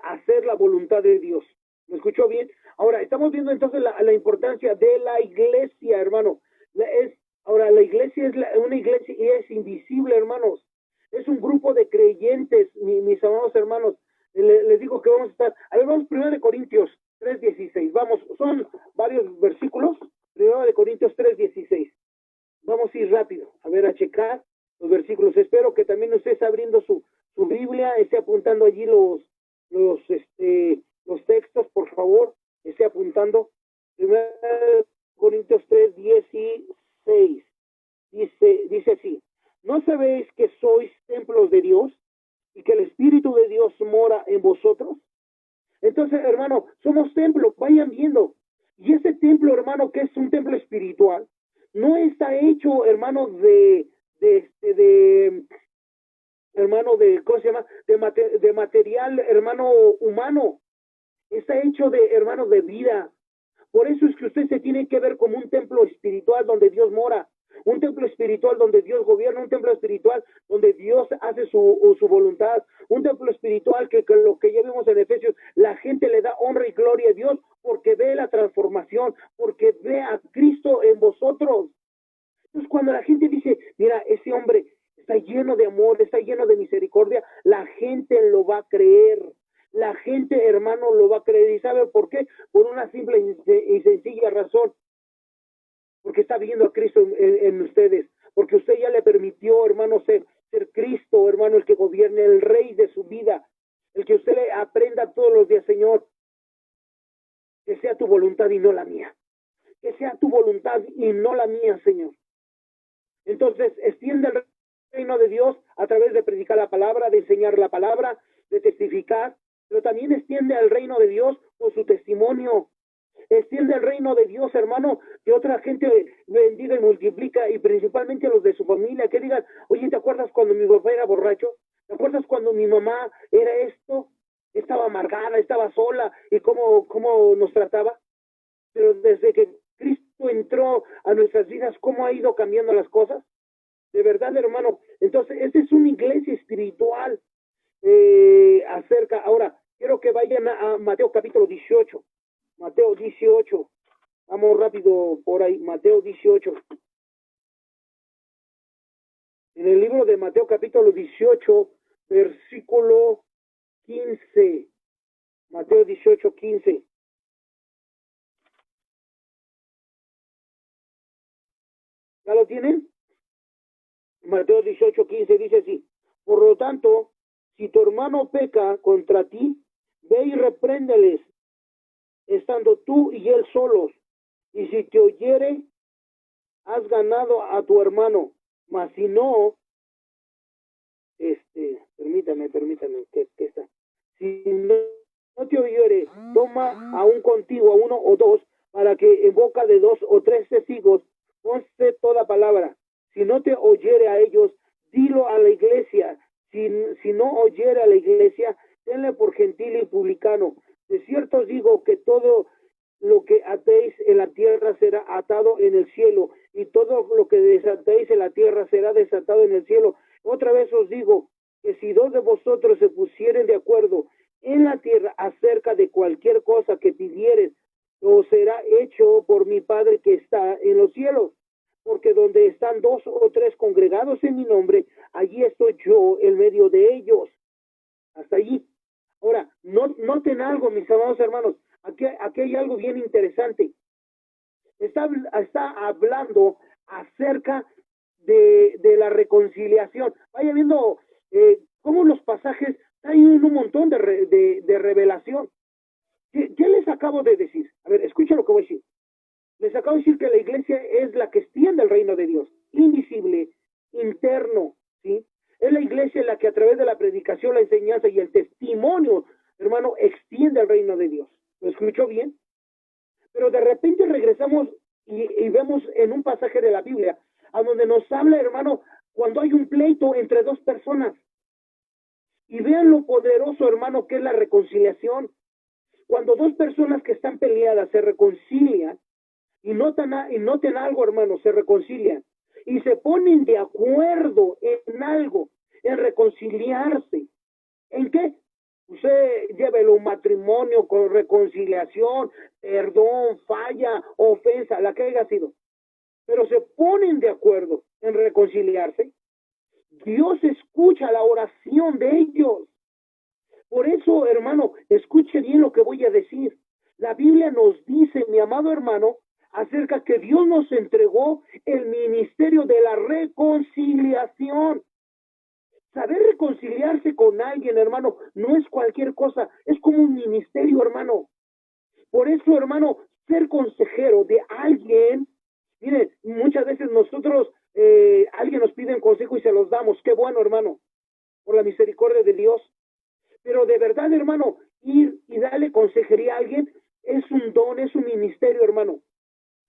hacer la voluntad de Dios. ¿Me escuchó bien? Ahora, estamos viendo entonces la importancia de la iglesia, hermano. Ahora, la iglesia es una iglesia y es invisible, hermanos. Es un grupo de creyentes, mis amados hermanos. Les digo que vamos a estar. A ver, vamos primero de Corintios 3:16. Vamos, son varios versículos. Primero de Corintios 3:16. Vamos a ir rápido, a ver, a checar los versículos. Espero que también usted esté abriendo su Biblia, esté apuntando allí los textos, por favor, esté apuntando. Primero Corintios 3:16. Dice así: ¿no sabéis que sois templos de Dios y que el Espíritu de Dios mora en vosotros? Entonces, hermano, somos templos, vayan viendo. Y ese templo, hermano, que es un templo espiritual, no está hecho, hermano, hermano, ¿cómo se llama? De material, hermano, humano. Está hecho de, hermano, de vida. Por eso es que usted se tiene que ver como un templo espiritual donde Dios mora, un templo espiritual donde Dios gobierna, un templo espiritual donde Dios hace su voluntad, un templo espiritual que lo que ya vimos en Efesios, la gente le da honra y gloria a Dios porque ve la transformación, porque ve a Cristo en vosotros. Entonces, cuando la gente dice, mira, ese hombre está lleno de amor, está lleno de misericordia, la gente lo va a creer. La gente, hermano, lo va a creer. ¿Y sabe por qué? Por una simple y sencilla razón. Porque está viendo a Cristo en ustedes. Porque usted ya le permitió, hermano, ser Cristo, hermano, el que gobierne, el rey de su vida. El que usted le aprenda todos los días, Señor, que sea tu voluntad y no la mía. Que sea tu voluntad y no la mía, Señor. Entonces, extiende el reino de Dios a través de predicar la palabra, de enseñar la palabra, de testificar, pero también extiende el reino de Dios con su testimonio. Extiende el reino de Dios, hermano, que otra gente bendiga y multiplica, y principalmente los de su familia, que digan, oye, ¿te acuerdas cuando mi papá era borracho? ¿Te acuerdas cuando mi mamá era esto? Estaba amargada, estaba sola, y cómo nos trataba. Pero desde que Cristo entró a nuestras vidas, ¿cómo ha ido cambiando las cosas? De verdad, hermano. Entonces, esta es una iglesia espiritual acerca. Ahora, quiero que vayan a Mateo capítulo 18. Mateo 18. Vamos rápido por ahí. Mateo 18. En el libro de Mateo capítulo 18, versículo 15. Mateo 18, 15. ¿Ya lo tienen? Mateo 18, 15 dice así: por lo tanto, si tu hermano peca contra ti, ve y repréndeles, estando tú y él solos. Y si te oyere, has ganado a tu hermano. Mas si no, permítame, que está. Si no te oyere, toma aún contigo a uno o dos, para que en boca de 2 o 3 testigos conste toda palabra. Si no te oyere a ellos, dilo a la iglesia. Si no oyere a la iglesia, tenle por gentil y publicano. De cierto os digo que todo lo que atéis en la tierra será atado en el cielo, y todo lo que desatéis en la tierra será desatado en el cielo. Otra vez os digo, que si dos de vosotros se pusieren de acuerdo en la tierra acerca de cualquier cosa que pidieres, os será hecho por mi Padre que está en los cielos. Porque donde están dos o tres congregados en mi nombre, allí estoy yo en medio de ellos. Hasta allí. Ahora, noten algo, mis amados hermanos. Aquí hay algo bien interesante. Está hablando acerca de la reconciliación. Vaya viendo cómo los pasajes hay un montón de revelación. ¿Qué les acabo de decir? A ver, escucha lo que voy a decir. Les acabo de decir que la iglesia es la que extiende el reino de Dios, invisible, interno, ¿sí? Es la iglesia la que a través de la predicación, la enseñanza y el testimonio, hermano, extiende el reino de Dios. ¿Lo escuchó bien? Pero de repente regresamos y vemos en un pasaje de la Biblia, a donde nos habla, hermano, cuando hay un pleito entre dos personas. Y vean lo poderoso, hermano, que es la reconciliación. Cuando dos personas que están peleadas se reconcilian, y noten algo, hermano, se reconcilian y se ponen de acuerdo en algo, en reconciliarse. ¿En qué? Usted llévelo un matrimonio con reconciliación, perdón, falla, ofensa, la que haya sido. Pero se ponen de acuerdo en reconciliarse. Dios escucha la oración de ellos. Por eso, hermano, escuche bien lo que voy a decir. La Biblia nos dice, mi amado hermano, acerca que Dios nos entregó el ministerio de la reconciliación. Saber reconciliarse con alguien, hermano, no es cualquier cosa, es como un ministerio, hermano. Por eso, hermano, ser consejero de alguien, mire, muchas veces nosotros, alguien nos pide un consejo y se los damos, qué bueno, hermano, por la misericordia de Dios. Pero de verdad, hermano, ir y darle consejería a alguien es un don, es un ministerio, hermano.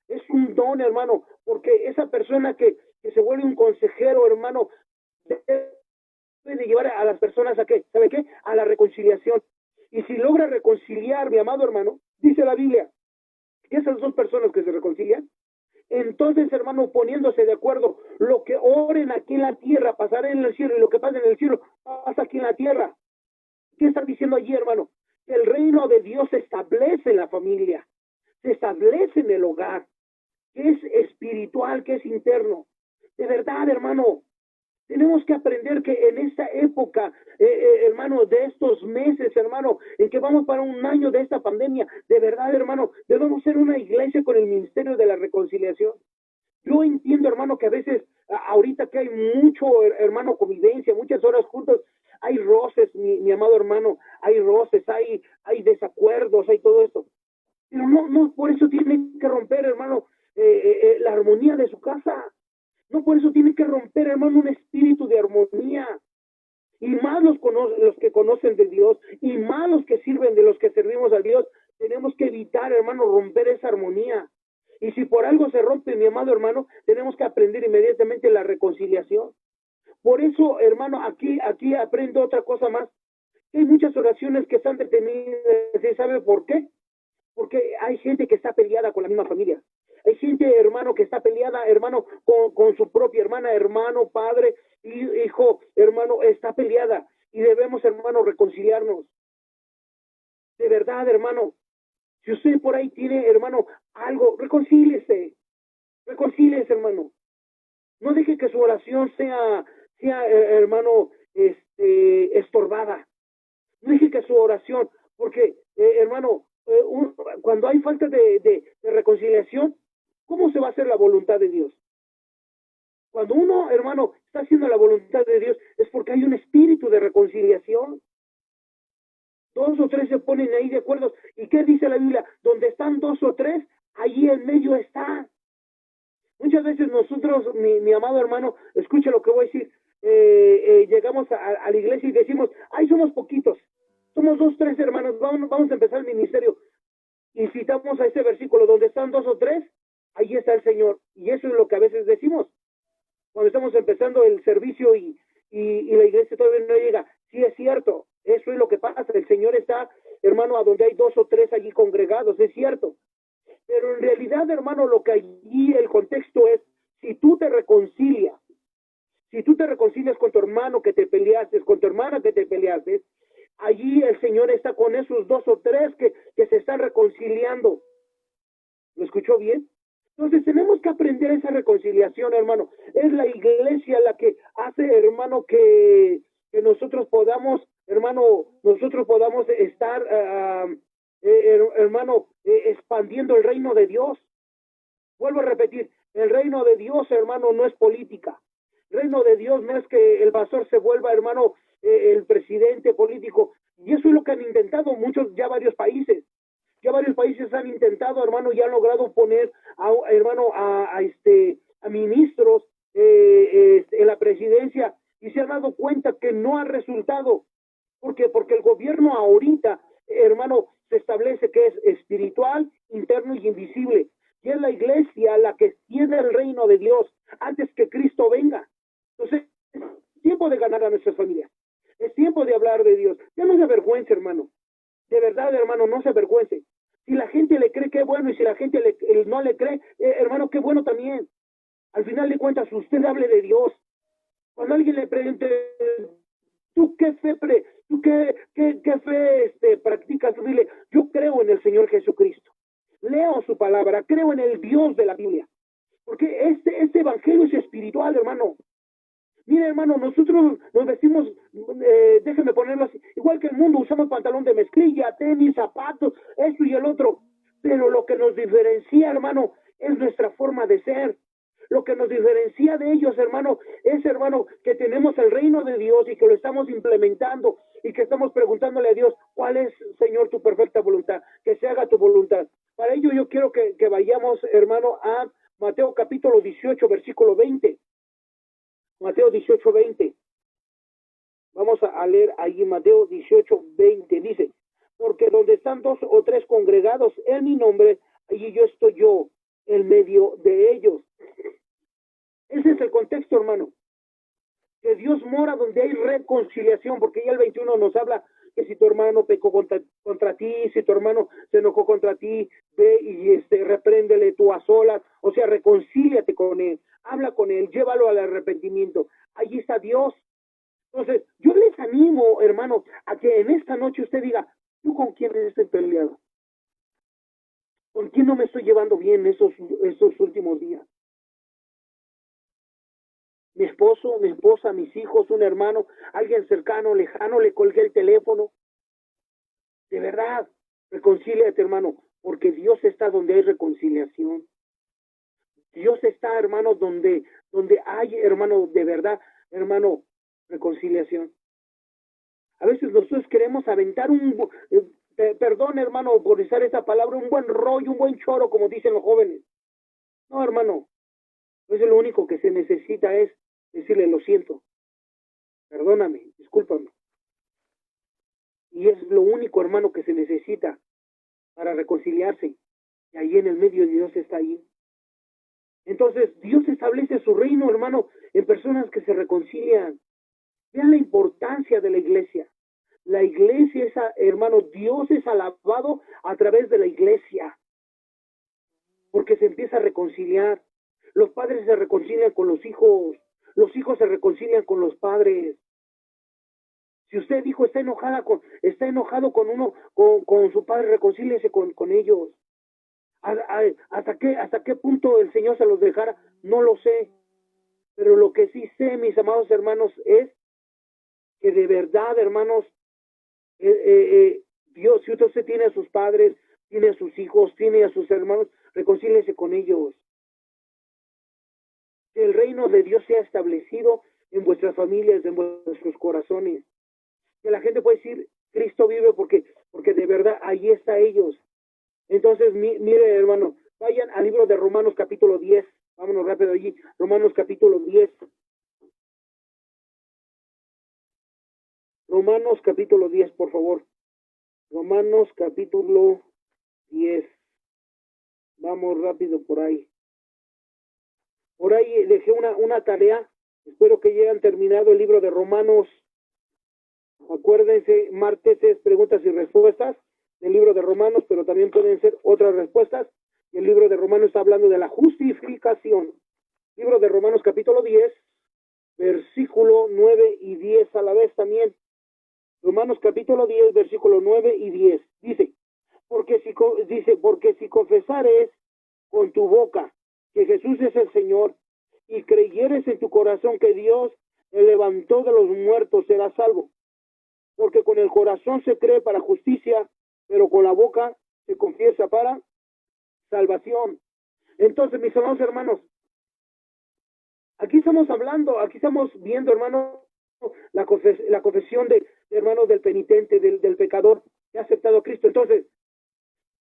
Es un don, hermano, porque esa persona que se vuelve un consejero, hermano, debe de llevar a las personas a qué, ¿sabe qué? A la reconciliación. Y si logra reconciliar, mi amado hermano, dice la Biblia, que esas dos personas que se reconcilian, entonces, hermano, poniéndose de acuerdo, lo que oren aquí en la tierra pasará en el cielo, y lo que pasa en el cielo pasa aquí en la tierra. ¿Qué está diciendo allí, hermano? Que el reino de Dios se establece en la familia, se establece en el hogar, que es espiritual, que es interno. De verdad, hermano, tenemos que aprender que en esta época, hermano, de estos meses, hermano, en que vamos para un año de esta pandemia, de verdad, hermano, debemos ser una iglesia con el ministerio de la reconciliación. Yo entiendo, hermano, que a veces, ahorita que hay mucho, hermano, convivencia, muchas horas juntos, hay roces, mi amado hermano, hay roces, hay desacuerdos, hay todo esto. Pero no por eso tiene que romper, hermano, la armonía de su casa. No por eso tiene que romper, hermano, un espíritu de armonía. Y más los que conocen de Dios, y más los que sirven de los que servimos a Dios, tenemos que evitar, hermano, romper esa armonía. Y si por algo se rompe, mi amado hermano, tenemos que aprender inmediatamente la reconciliación. Por eso, hermano, aquí aprendo otra cosa más. Hay muchas oraciones que están detenidas. ¿Y sabe por qué? Porque hay gente que está peleada con la misma familia. Hay gente, hermano, que está peleada, hermano, con su propia hermana, hermano, padre, hijo, hermano, está peleada. Y debemos, hermano, reconciliarnos. De verdad, hermano. Si usted por ahí tiene, hermano, algo, reconcíliese, hermano. No deje que su oración sea hermano, estorbada. No deje que su oración, porque, hermano, cuando hay falta de reconciliación, ¿cómo se va a hacer la voluntad de Dios? Cuando uno, hermano, está haciendo la voluntad de Dios, es porque hay un espíritu de reconciliación. Dos o tres se ponen ahí de acuerdo. ¿Y qué dice la Biblia? Donde están dos o tres, allí en medio está. Muchas veces nosotros, mi amado hermano, escucha lo que voy a decir, llegamos a la iglesia y decimos, ay, somos poquitos, somos dos, tres hermanos, vamos a empezar el ministerio. Y citamos a ese versículo, donde están dos o tres, ahí está el Señor. Y eso es lo que a veces decimos, cuando estamos empezando el servicio y la iglesia todavía no llega. Sí, es cierto, eso es lo que pasa, el Señor está, hermano, a donde hay dos o tres allí congregados, es cierto. Pero en realidad, hermano, lo que allí el contexto es, si tú te reconcilias, Si tú te reconcilias con tu hermano que te peleaste, con tu hermana que te peleaste, allí el Señor está con esos dos o tres que se están reconciliando. ¿Lo escuchó bien? Entonces tenemos que aprender esa reconciliación, hermano. Es la iglesia la que hace, hermano, que nosotros podamos, hermano, nosotros podamos estar, hermano, expandiendo el reino de Dios. Vuelvo a repetir, el reino de Dios, hermano, no es política. El reino de Dios no es que el pastor se vuelva, hermano, el presidente político. Y eso es lo que han intentado muchos, ya varios países. Ya varios países han intentado, hermano, y han logrado poner, hermano, a ministros en la presidencia, y se han dado cuenta que no ha resultado. ¿Por qué? Porque el gobierno ahorita, hermano, se establece que es espiritual, interno y invisible. Y es la iglesia la que tiene el reino de Dios antes que Cristo venga. Entonces, es tiempo de ganar a nuestras familias. Es tiempo de hablar de Dios. Ya no se avergüence, hermano. De verdad, hermano, no se avergüence. Si la gente le cree, qué bueno, y si la gente no le cree, hermano, qué bueno también. Al final de cuentas, usted hable de Dios. Cuando alguien le pregunte, ¿tú qué fe, qué fe practicas? Dile, yo creo en el Señor Jesucristo. Leo su palabra, creo en el Dios de la Biblia. Porque este evangelio es espiritual, hermano. Mira, hermano, nosotros nos vestimos, déjenme ponerlo así, igual que el mundo, usamos pantalón de mezclilla, tenis, zapatos, esto y el otro. Pero lo que nos diferencia, hermano, es nuestra forma de ser. Lo que nos diferencia de ellos, hermano, es, hermano, que tenemos el reino de Dios y que lo estamos implementando y que estamos preguntándole a Dios, ¿cuál es, Señor, tu perfecta voluntad? Que se haga tu voluntad. Para ello yo quiero que vayamos, hermano, a Mateo capítulo 18, versículo 20. Mateo 18, 20. Vamos a leer allí Mateo 18, 20. Dice, porque donde están dos o tres congregados en mi nombre, allí yo estoy yo, en medio de ellos. Ese es el contexto, hermano. Que Dios mora donde hay reconciliación, porque ya el 21 nos habla que si tu hermano pecó contra ti, si tu hermano se enojó contra ti, ve y repréndele tú a solas, o sea, reconcíliate con él, habla con él, llévalo al arrepentimiento. Allí está Dios. Entonces, yo les animo, hermano, a que en esta noche usted diga, ¿tú con quién estoy peleado? ¿Con quién no me estoy llevando bien estos últimos días? Mi esposo, mi esposa, mis hijos, un hermano, alguien cercano, lejano, le colgué el teléfono. De verdad, reconcíliate, hermano, porque Dios está donde hay reconciliación. Dios está, hermano, donde hay, hermano, de verdad, hermano, reconciliación. A veces nosotros queremos aventar perdón, hermano, por usar esa palabra, un buen rollo, un buen choro, como dicen los jóvenes. No, hermano, eso es lo único que se necesita es decirle, lo siento, perdóname, discúlpame. Y es lo único, hermano, que se necesita para reconciliarse. Y ahí en el medio de Dios está ahí. Entonces, Dios establece su reino, hermano, en personas que se reconcilian. Vean la importancia de la iglesia. La iglesia es, hermano, Dios es alabado a través de la iglesia. Porque se empieza a reconciliar. Los padres se reconcilian con los hijos se reconcilian con los padres. Si usted dijo está enojado con uno, con su padre, reconcíliese con ellos. ¿Hasta qué punto el Señor se los dejara? No lo sé. Pero lo que sí sé, mis amados hermanos, es que de verdad, hermanos, Dios, si usted tiene a sus padres, tiene a sus hijos, tiene a sus hermanos, reconcíliese con ellos. Que el reino de Dios sea establecido en vuestras familias, en vuestros corazones. Que la gente puede decir, Cristo vive porque de verdad ahí está ellos. Entonces, mire, hermano, vayan al libro de Romanos capítulo 10. Vámonos rápido allí. Romanos capítulo 10. Romanos capítulo 10, por favor. Romanos capítulo 10. Vamos rápido por ahí. Por ahí dejé una tarea. Espero que ya hayan terminado el libro de Romanos. Acuérdense, martes es preguntas y respuestas del libro de Romanos, pero también pueden ser otras respuestas. Y el libro de Romanos está hablando de la justificación. Libro de Romanos capítulo 10, versículo 9 y 10 a la vez también. Romanos capítulo 10, versículo 9 y 10. Porque si confesares con tu boca que Jesús es el Señor y creyeres en tu corazón que Dios le levantó de los muertos, serás salvo. Porque con el corazón se cree para justicia, pero con la boca se confiesa para salvación. Entonces, mis amados hermanos, aquí estamos viendo, hermano, la confesión de hermano, del penitente, del pecador que ha aceptado a Cristo. Entonces,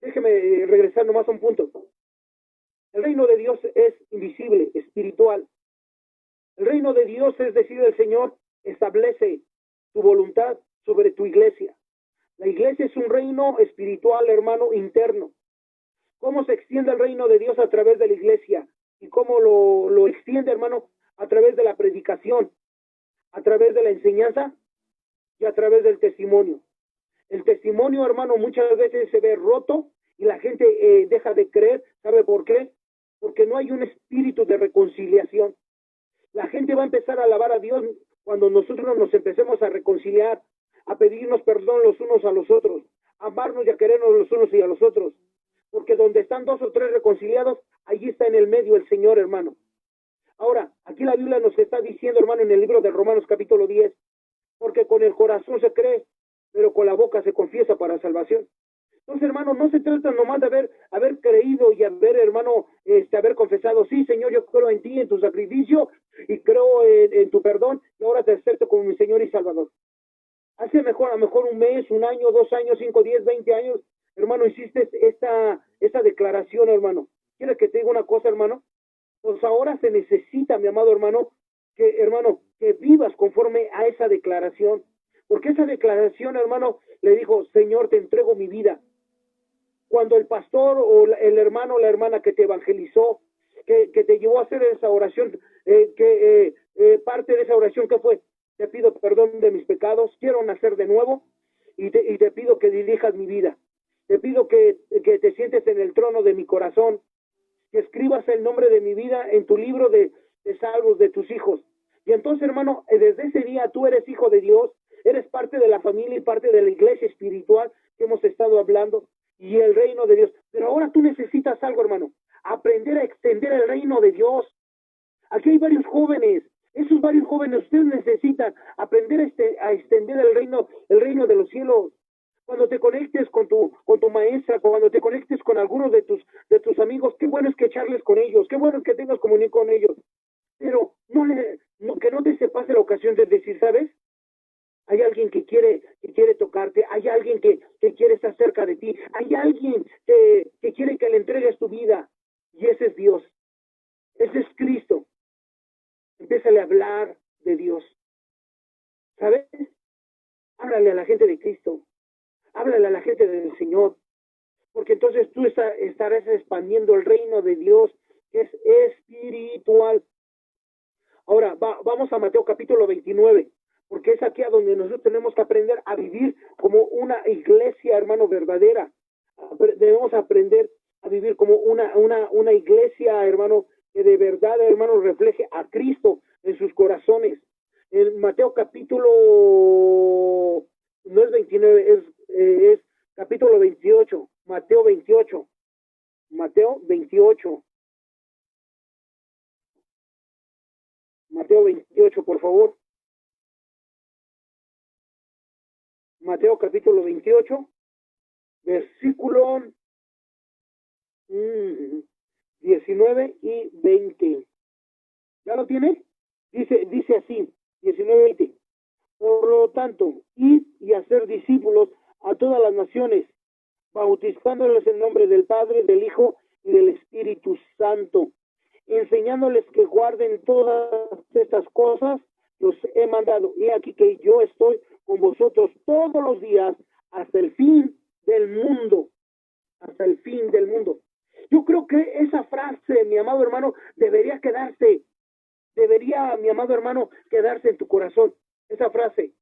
déjeme regresar nomás a un punto. El reino de Dios es invisible, espiritual. El reino de Dios, es decir, el Señor establece su voluntad sobre tu iglesia. La iglesia es un reino espiritual, hermano, interno. ¿Cómo se extiende el reino de Dios a través de la iglesia? ¿Y cómo lo extiende, hermano? A través de la predicación, a través de la enseñanza y a través del testimonio. El testimonio, hermano, muchas veces se ve roto y la gente deja de creer. ¿Sabe por qué? Porque no hay un espíritu de reconciliación. La gente va a empezar a alabar a Dios cuando nosotros nos empecemos a reconciliar, a pedirnos perdón los unos a los otros, a amarnos y a querernos los unos y a los otros. Porque donde están dos o tres reconciliados, allí está en el medio el Señor, hermano. Ahora, aquí la Biblia nos está diciendo, hermano, en el libro de Romanos capítulo 10, porque con el corazón se cree, pero con la boca se confiesa para salvación. Entonces, hermano, no se trata nomás de haber creído y hermano, haber confesado, sí, Señor, yo creo en ti, en tu sacrificio, y creo en tu perdón, y ahora te acepto como mi Señor y Salvador. A lo mejor un mes, un año, 2 años, 5, 10, 20 años, hermano, hiciste esta declaración, hermano. ¿Quieres que te diga una cosa, hermano? Pues ahora se necesita, mi amado hermano, que vivas conforme a esa declaración. Porque esa declaración, hermano, le dijo, Señor, te entrego mi vida. Cuando el pastor o el hermano o la hermana que te evangelizó, que te llevó a hacer esa oración, parte de esa oración, ¿qué fue? Te pido perdón de mis pecados, quiero nacer de nuevo y te pido que dirijas mi vida. Te pido que te sientes en el trono de mi corazón, que escribas el nombre de mi vida en tu libro de salvos de tus hijos. Y entonces, hermano, desde ese día tú eres hijo de Dios, eres parte de la familia y parte de la iglesia espiritual que hemos estado hablando, y el reino de Dios. Pero ahora tú necesitas algo, hermano, aprender a extender el reino de Dios. Aquí hay varios jóvenes, esos varios jóvenes, ustedes necesitan aprender a extender el reino de los cielos. Cuando te conectes con tu maestra, cuando te conectes con algunos de tus amigos, qué bueno es que charles con ellos, qué bueno es que tengas comunión con ellos. Pero que no te se pase la ocasión de decir, ¿sabes? Hay alguien que quiere tocarte, hay alguien que quiere estar cerca de ti, hay alguien que quiere que le entregues tu vida, y ese es Dios, ese es Cristo. Empiézale a hablar de Dios, ¿sabes? Háblale a la gente de Cristo, háblale a la gente del Señor, porque entonces tú estarás expandiendo el reino de Dios, que es espiritual. Ahora, vamos a Mateo capítulo 29, porque es aquí a donde nosotros tenemos que aprender a vivir como una iglesia, hermano, verdadera. Debemos aprender a vivir como una iglesia, hermano, que de verdad, hermano, refleje a Cristo en sus corazones. En Mateo capítulo, no es 29, es capítulo 28, Mateo 28, Mateo 28. Mateo 28, por favor. Mateo capítulo 28, versículo 19 y 20. ¿Ya lo tiene? Dice así, 19 y 20. Por lo tanto, id y hacer discípulos a todas las naciones, bautizándoles en nombre del Padre, del Hijo y del Espíritu Santo, enseñándoles que guarden todas estas cosas que os he mandado. Y aquí que yo estoy con vosotros todos los días hasta el fin del mundo. Hasta el fin del mundo. Yo creo que esa frase, mi amado hermano, debería, mi amado hermano, quedarse en tu corazón. Esa frase.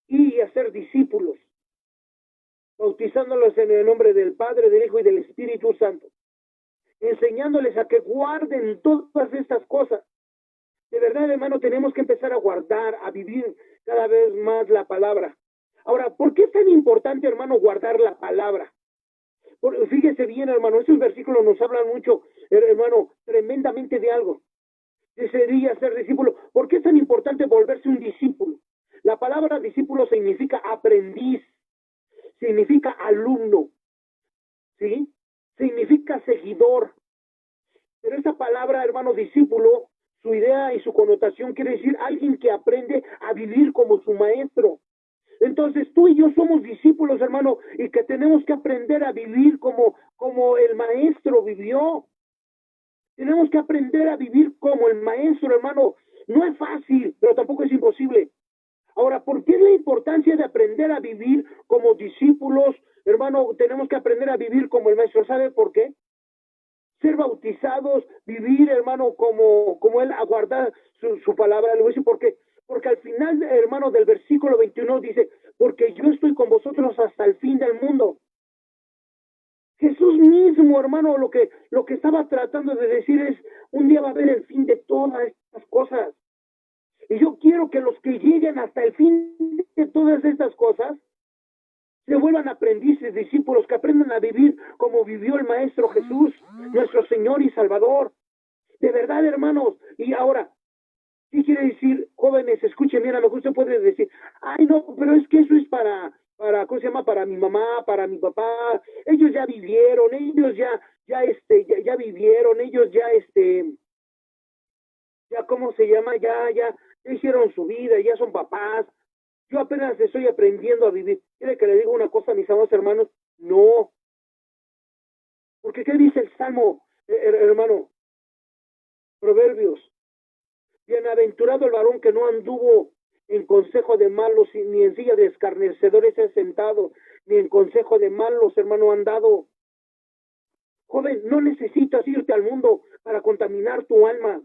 Y hacer discípulos, bautizándolos en el nombre del Padre, del Hijo y del Espíritu Santo, enseñándoles a que guarden todas estas cosas. De verdad, hermano, tenemos que empezar a guardar, a vivir cada vez más la palabra. Ahora, ¿por qué es tan importante, hermano, guardar la palabra? Fíjese bien, hermano, estos versículos nos hablan mucho, hermano, tremendamente de algo. Sería ser discípulo. ¿Por qué es tan importante volverse un discípulo? La palabra discípulo significa aprendiz, significa alumno, ¿sí? Significa seguidor. Pero esa palabra, hermano, discípulo, su idea y su connotación quiere decir alguien que aprende a vivir como su maestro. Entonces tú y yo somos discípulos, hermano, y que tenemos que aprender a vivir como el maestro vivió. Tenemos que aprender a vivir como el maestro, hermano. No es fácil, pero tampoco es imposible. Ahora, ¿por qué es la importancia de aprender a vivir como discípulos? Hermano, tenemos que aprender a vivir como el maestro. ¿Sabe por qué? Ser bautizados, vivir, hermano, como él, aguardar su palabra. Le voy a decir por qué. Porque al final, hermano, del versículo 21 dice, porque yo estoy con vosotros hasta el fin del mundo. Jesús mismo, hermano, lo que estaba tratando de decir es, un día va a haber el fin de todas estas cosas. Y yo quiero que los que lleguen hasta el fin de todas estas cosas se vuelvan aprendices, discípulos, que aprendan a vivir como vivió el Maestro Jesús, nuestro Señor y Salvador. De verdad, hermanos. Y ahora, ¿qué quiere decir, jóvenes? Escuchen bien, a lo que usted puede decir, ay, no, pero es que eso es ¿cómo se llama? Para mi mamá, para mi papá. Ellos ya vivieron, ellos ya vivieron, ellos ya, ¿cómo se llama? Ya hicieron su vida, ya son papás. Yo apenas estoy aprendiendo a vivir. ¿Quiere que le diga una cosa, mis amados hermanos? No. Porque ¿qué dice el Salmo, hermano? Proverbios. Bienaventurado el varón que no anduvo en consejo de malos, ni en silla de escarnecedores se ha sentado, ni en consejo de malos, hermano, ha andado. Joven, no necesitas irte al mundo para contaminar tu alma.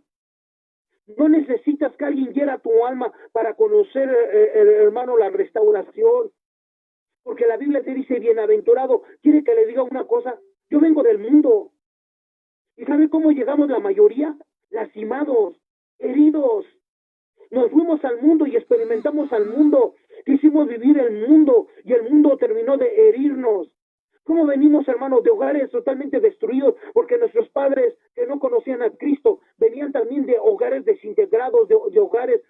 No necesitas que alguien hiera tu alma para conocer, hermano, la restauración. Porque la Biblia te dice bienaventurado. ¿Quiere que le diga una cosa? Yo vengo del mundo. ¿Y sabe cómo llegamos la mayoría? Lastimados, heridos. Nos fuimos al mundo y experimentamos al mundo. Quisimos vivir el mundo y el mundo terminó de herirnos. ¿Cómo venimos, hermanos, de hogares totalmente destruidos? Porque nuestros padres que no conocían a Cristo venían también de hogares desintegrados, de hogares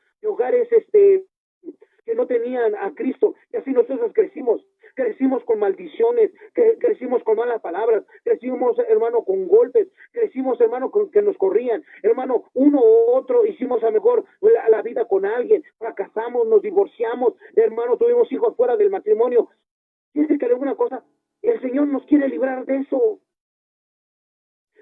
que no tenían a Cristo. Y así nosotros crecimos con maldiciones, crecimos con malas palabras, crecimos, hermano, con golpes, crecimos, hermano, con que nos corrían, hermano, uno u otro hicimos a lo mejor la vida con alguien, fracasamos, nos divorciamos, hermano, tuvimos hijos fuera del matrimonio. Fíjense que le digo una cosa, el Señor nos quiere librar de eso.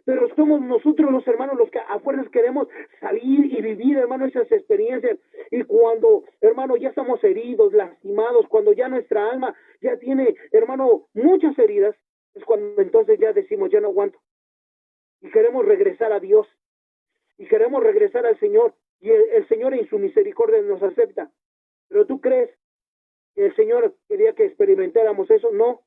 Pero somos nosotros los hermanos los que a fuerzas queremos salir y vivir, hermano, esas experiencias. Y cuando, hermano, ya estamos heridos, lastimados, cuando ya nuestra alma ya tiene, hermano, muchas heridas, es cuando entonces ya decimos, ya no aguanto. Y queremos regresar a Dios. Y queremos regresar al Señor. Y el Señor en su misericordia nos acepta. Pero ¿tú crees que el Señor quería que experimentáramos eso? No.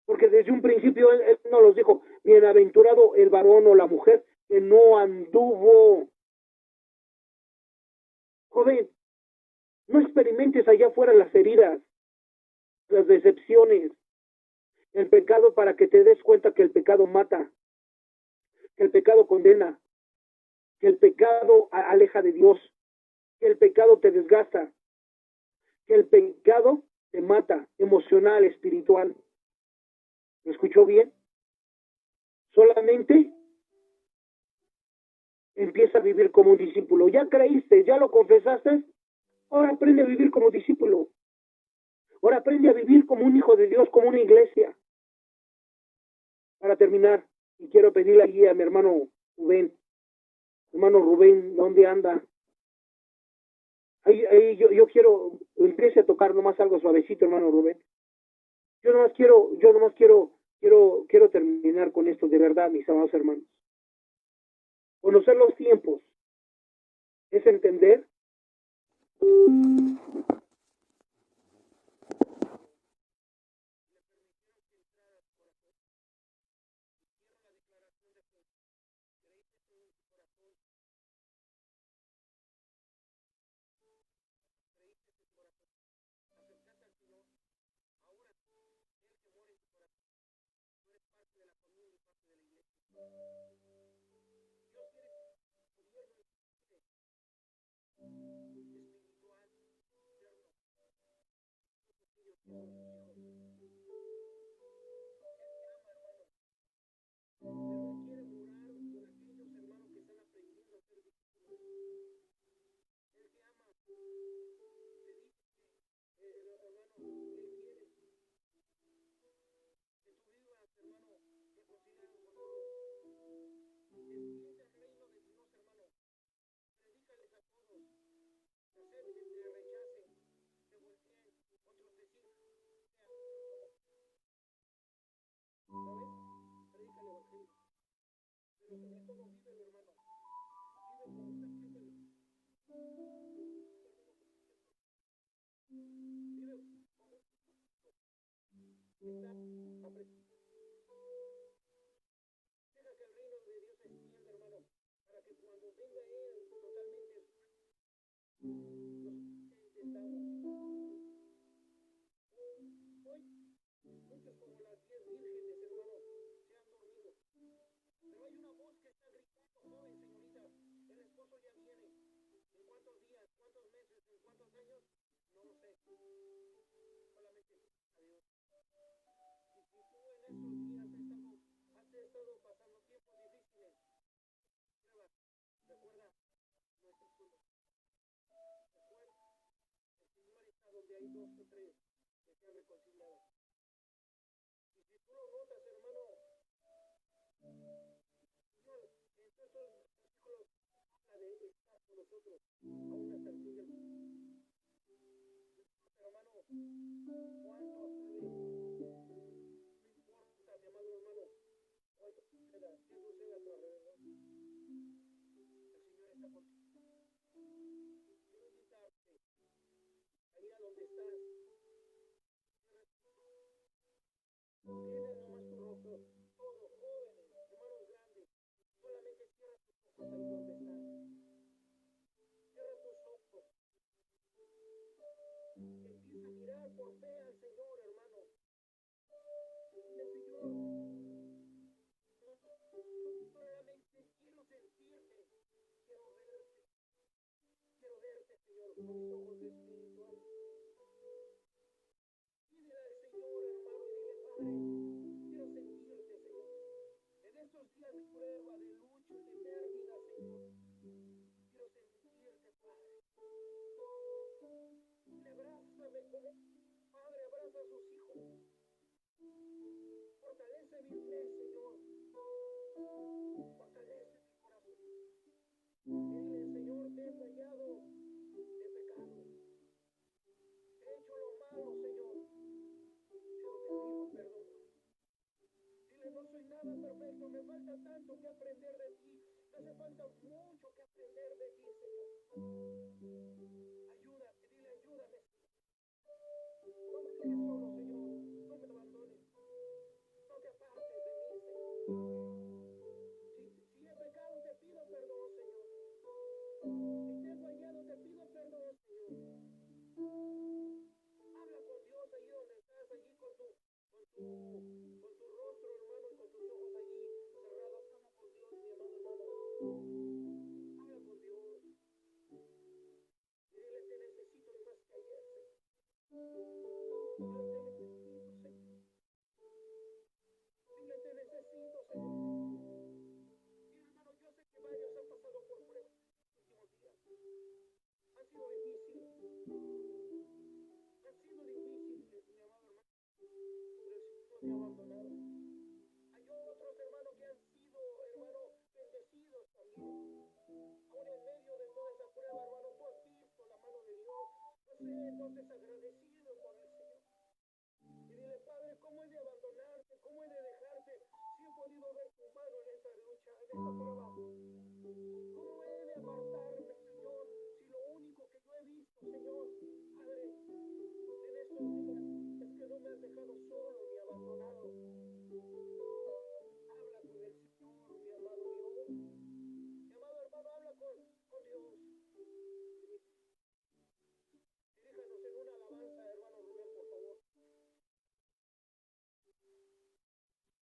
Porque desde un principio él nos los dijo, bienaventurado el varón o la mujer que no anduvo. Joven, no experimentes allá afuera las heridas, las decepciones, el pecado, para que te des cuenta que el pecado mata, que el pecado condena, que el pecado aleja de Dios, que el pecado te desgasta, que el pecado te mata emocional, espiritual. ¿Me escuchó bien? Solamente empieza a vivir como un discípulo. Ya creíste, ya lo confesaste, ahora aprende a vivir como discípulo. Ahora aprende a vivir como un hijo de Dios, como una iglesia. Para terminar, y quiero pedirle allí a mi hermano Rubén. Hermano Rubén, ¿dónde anda? Ahí yo quiero, empiece a tocar nomás algo suavecito, hermano Rubén. Yo nomás quiero terminar con esto de verdad, mis amados hermanos. Conocer los tiempos es entender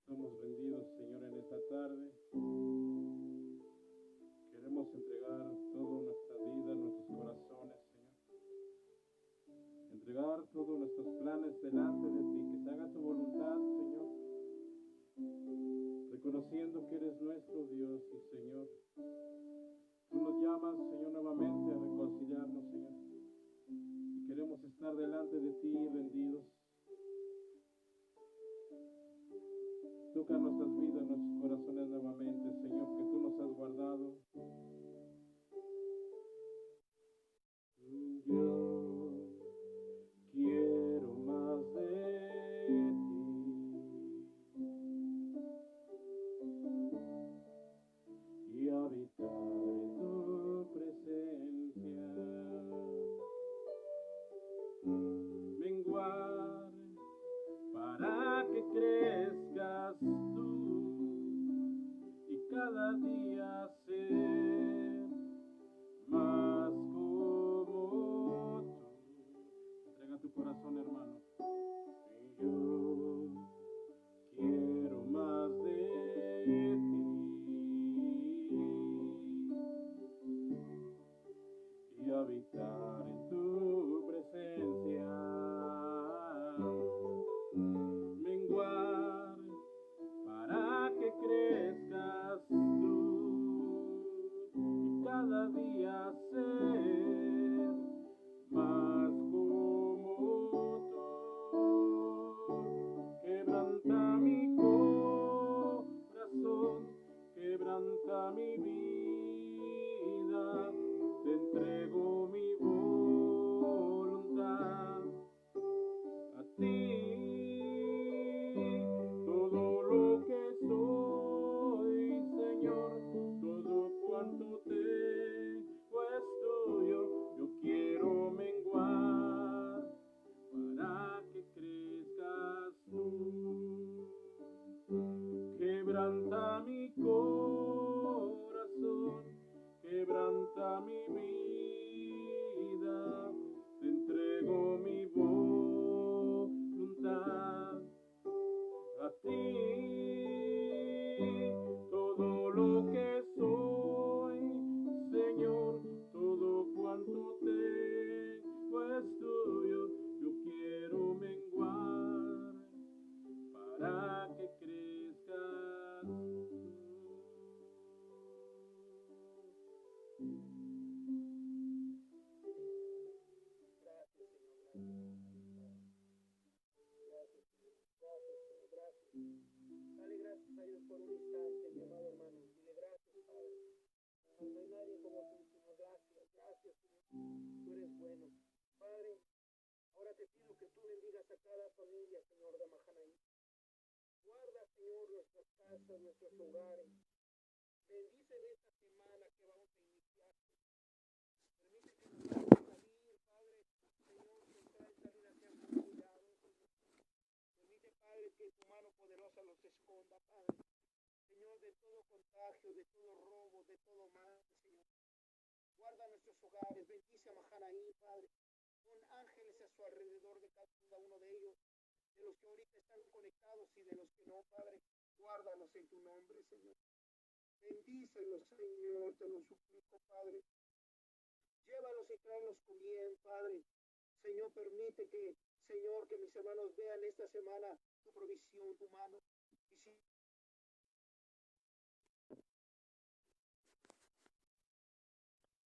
Somos vendidos tarde queremos entregar toda nuestra vida, nuestros corazones, Señor. Entregar todos nuestros planes delante de ti, que se haga tu voluntad, Señor. Reconociendo que eres nuestro Dios y Señor. Tú nos llamas, Señor, nuevamente a reconciliarnos, Señor. Y queremos estar delante de ti rendidos. Toca nuestras vidas, nuestros corazones nuevamente, Señor, que tú nos has guardado. Yo quiero más de ti y habitar en tu presencia. Menguar para que crezcas tú y cada día ser más como tú. Entrega tu corazón, hermano. Yo quiero más de ti y habitar en tu presencia. Menguar para que crezcas tú y cada día ser más como tú. Quebranta mi corazón, quebranta mi vida, te entrego mi voluntad a ti. Todo lo que soy, Señor, todo cuanto tengo es tuyo. Yo quiero menguar para que crezcas tú. Quebranta mi corazón, quebranta mi vida, te entrego mi voluntad a ti. Todo lo que soy, Señor, todo cuanto tengo es tuyo. Yo quiero menguar para que crezcas tú. Dale gracias a Dios por un instante, mi amado hermano. Dile gracias, Padre. No hay nadie como tú, Señor. Gracias, gracias, Señor. Tú eres bueno. Padre, ahora te pido que tú bendigas a cada familia, Señor, de Mahanaim. Guarda, Señor, nuestras casas, nuestros hogares. Bendice en esta semana que vamos a iniciar. Permite que nos vayamos a salir, Padre, Señor, que entrar y salida sea con cuidado, Señor. Permite, Padre, que tu mano poderosa los esconda, Padre. Señor, de todo contagio, de todo robo, de todo mal, Señor. Guarda nuestros hogares, bendice a Mahanaim, Padre. Pon ángeles a su alrededor de cada uno de ellos, de los que ahorita están conectados y de los que no, Padre. Guárdalos en tu nombre, Señor. Bendícelos, Señor, te lo suplico, Padre. Llévalos y tráelos con bien, Padre. Señor, permite que, Señor, que mis hermanos vean esta semana tu provisión, tu mano. Y si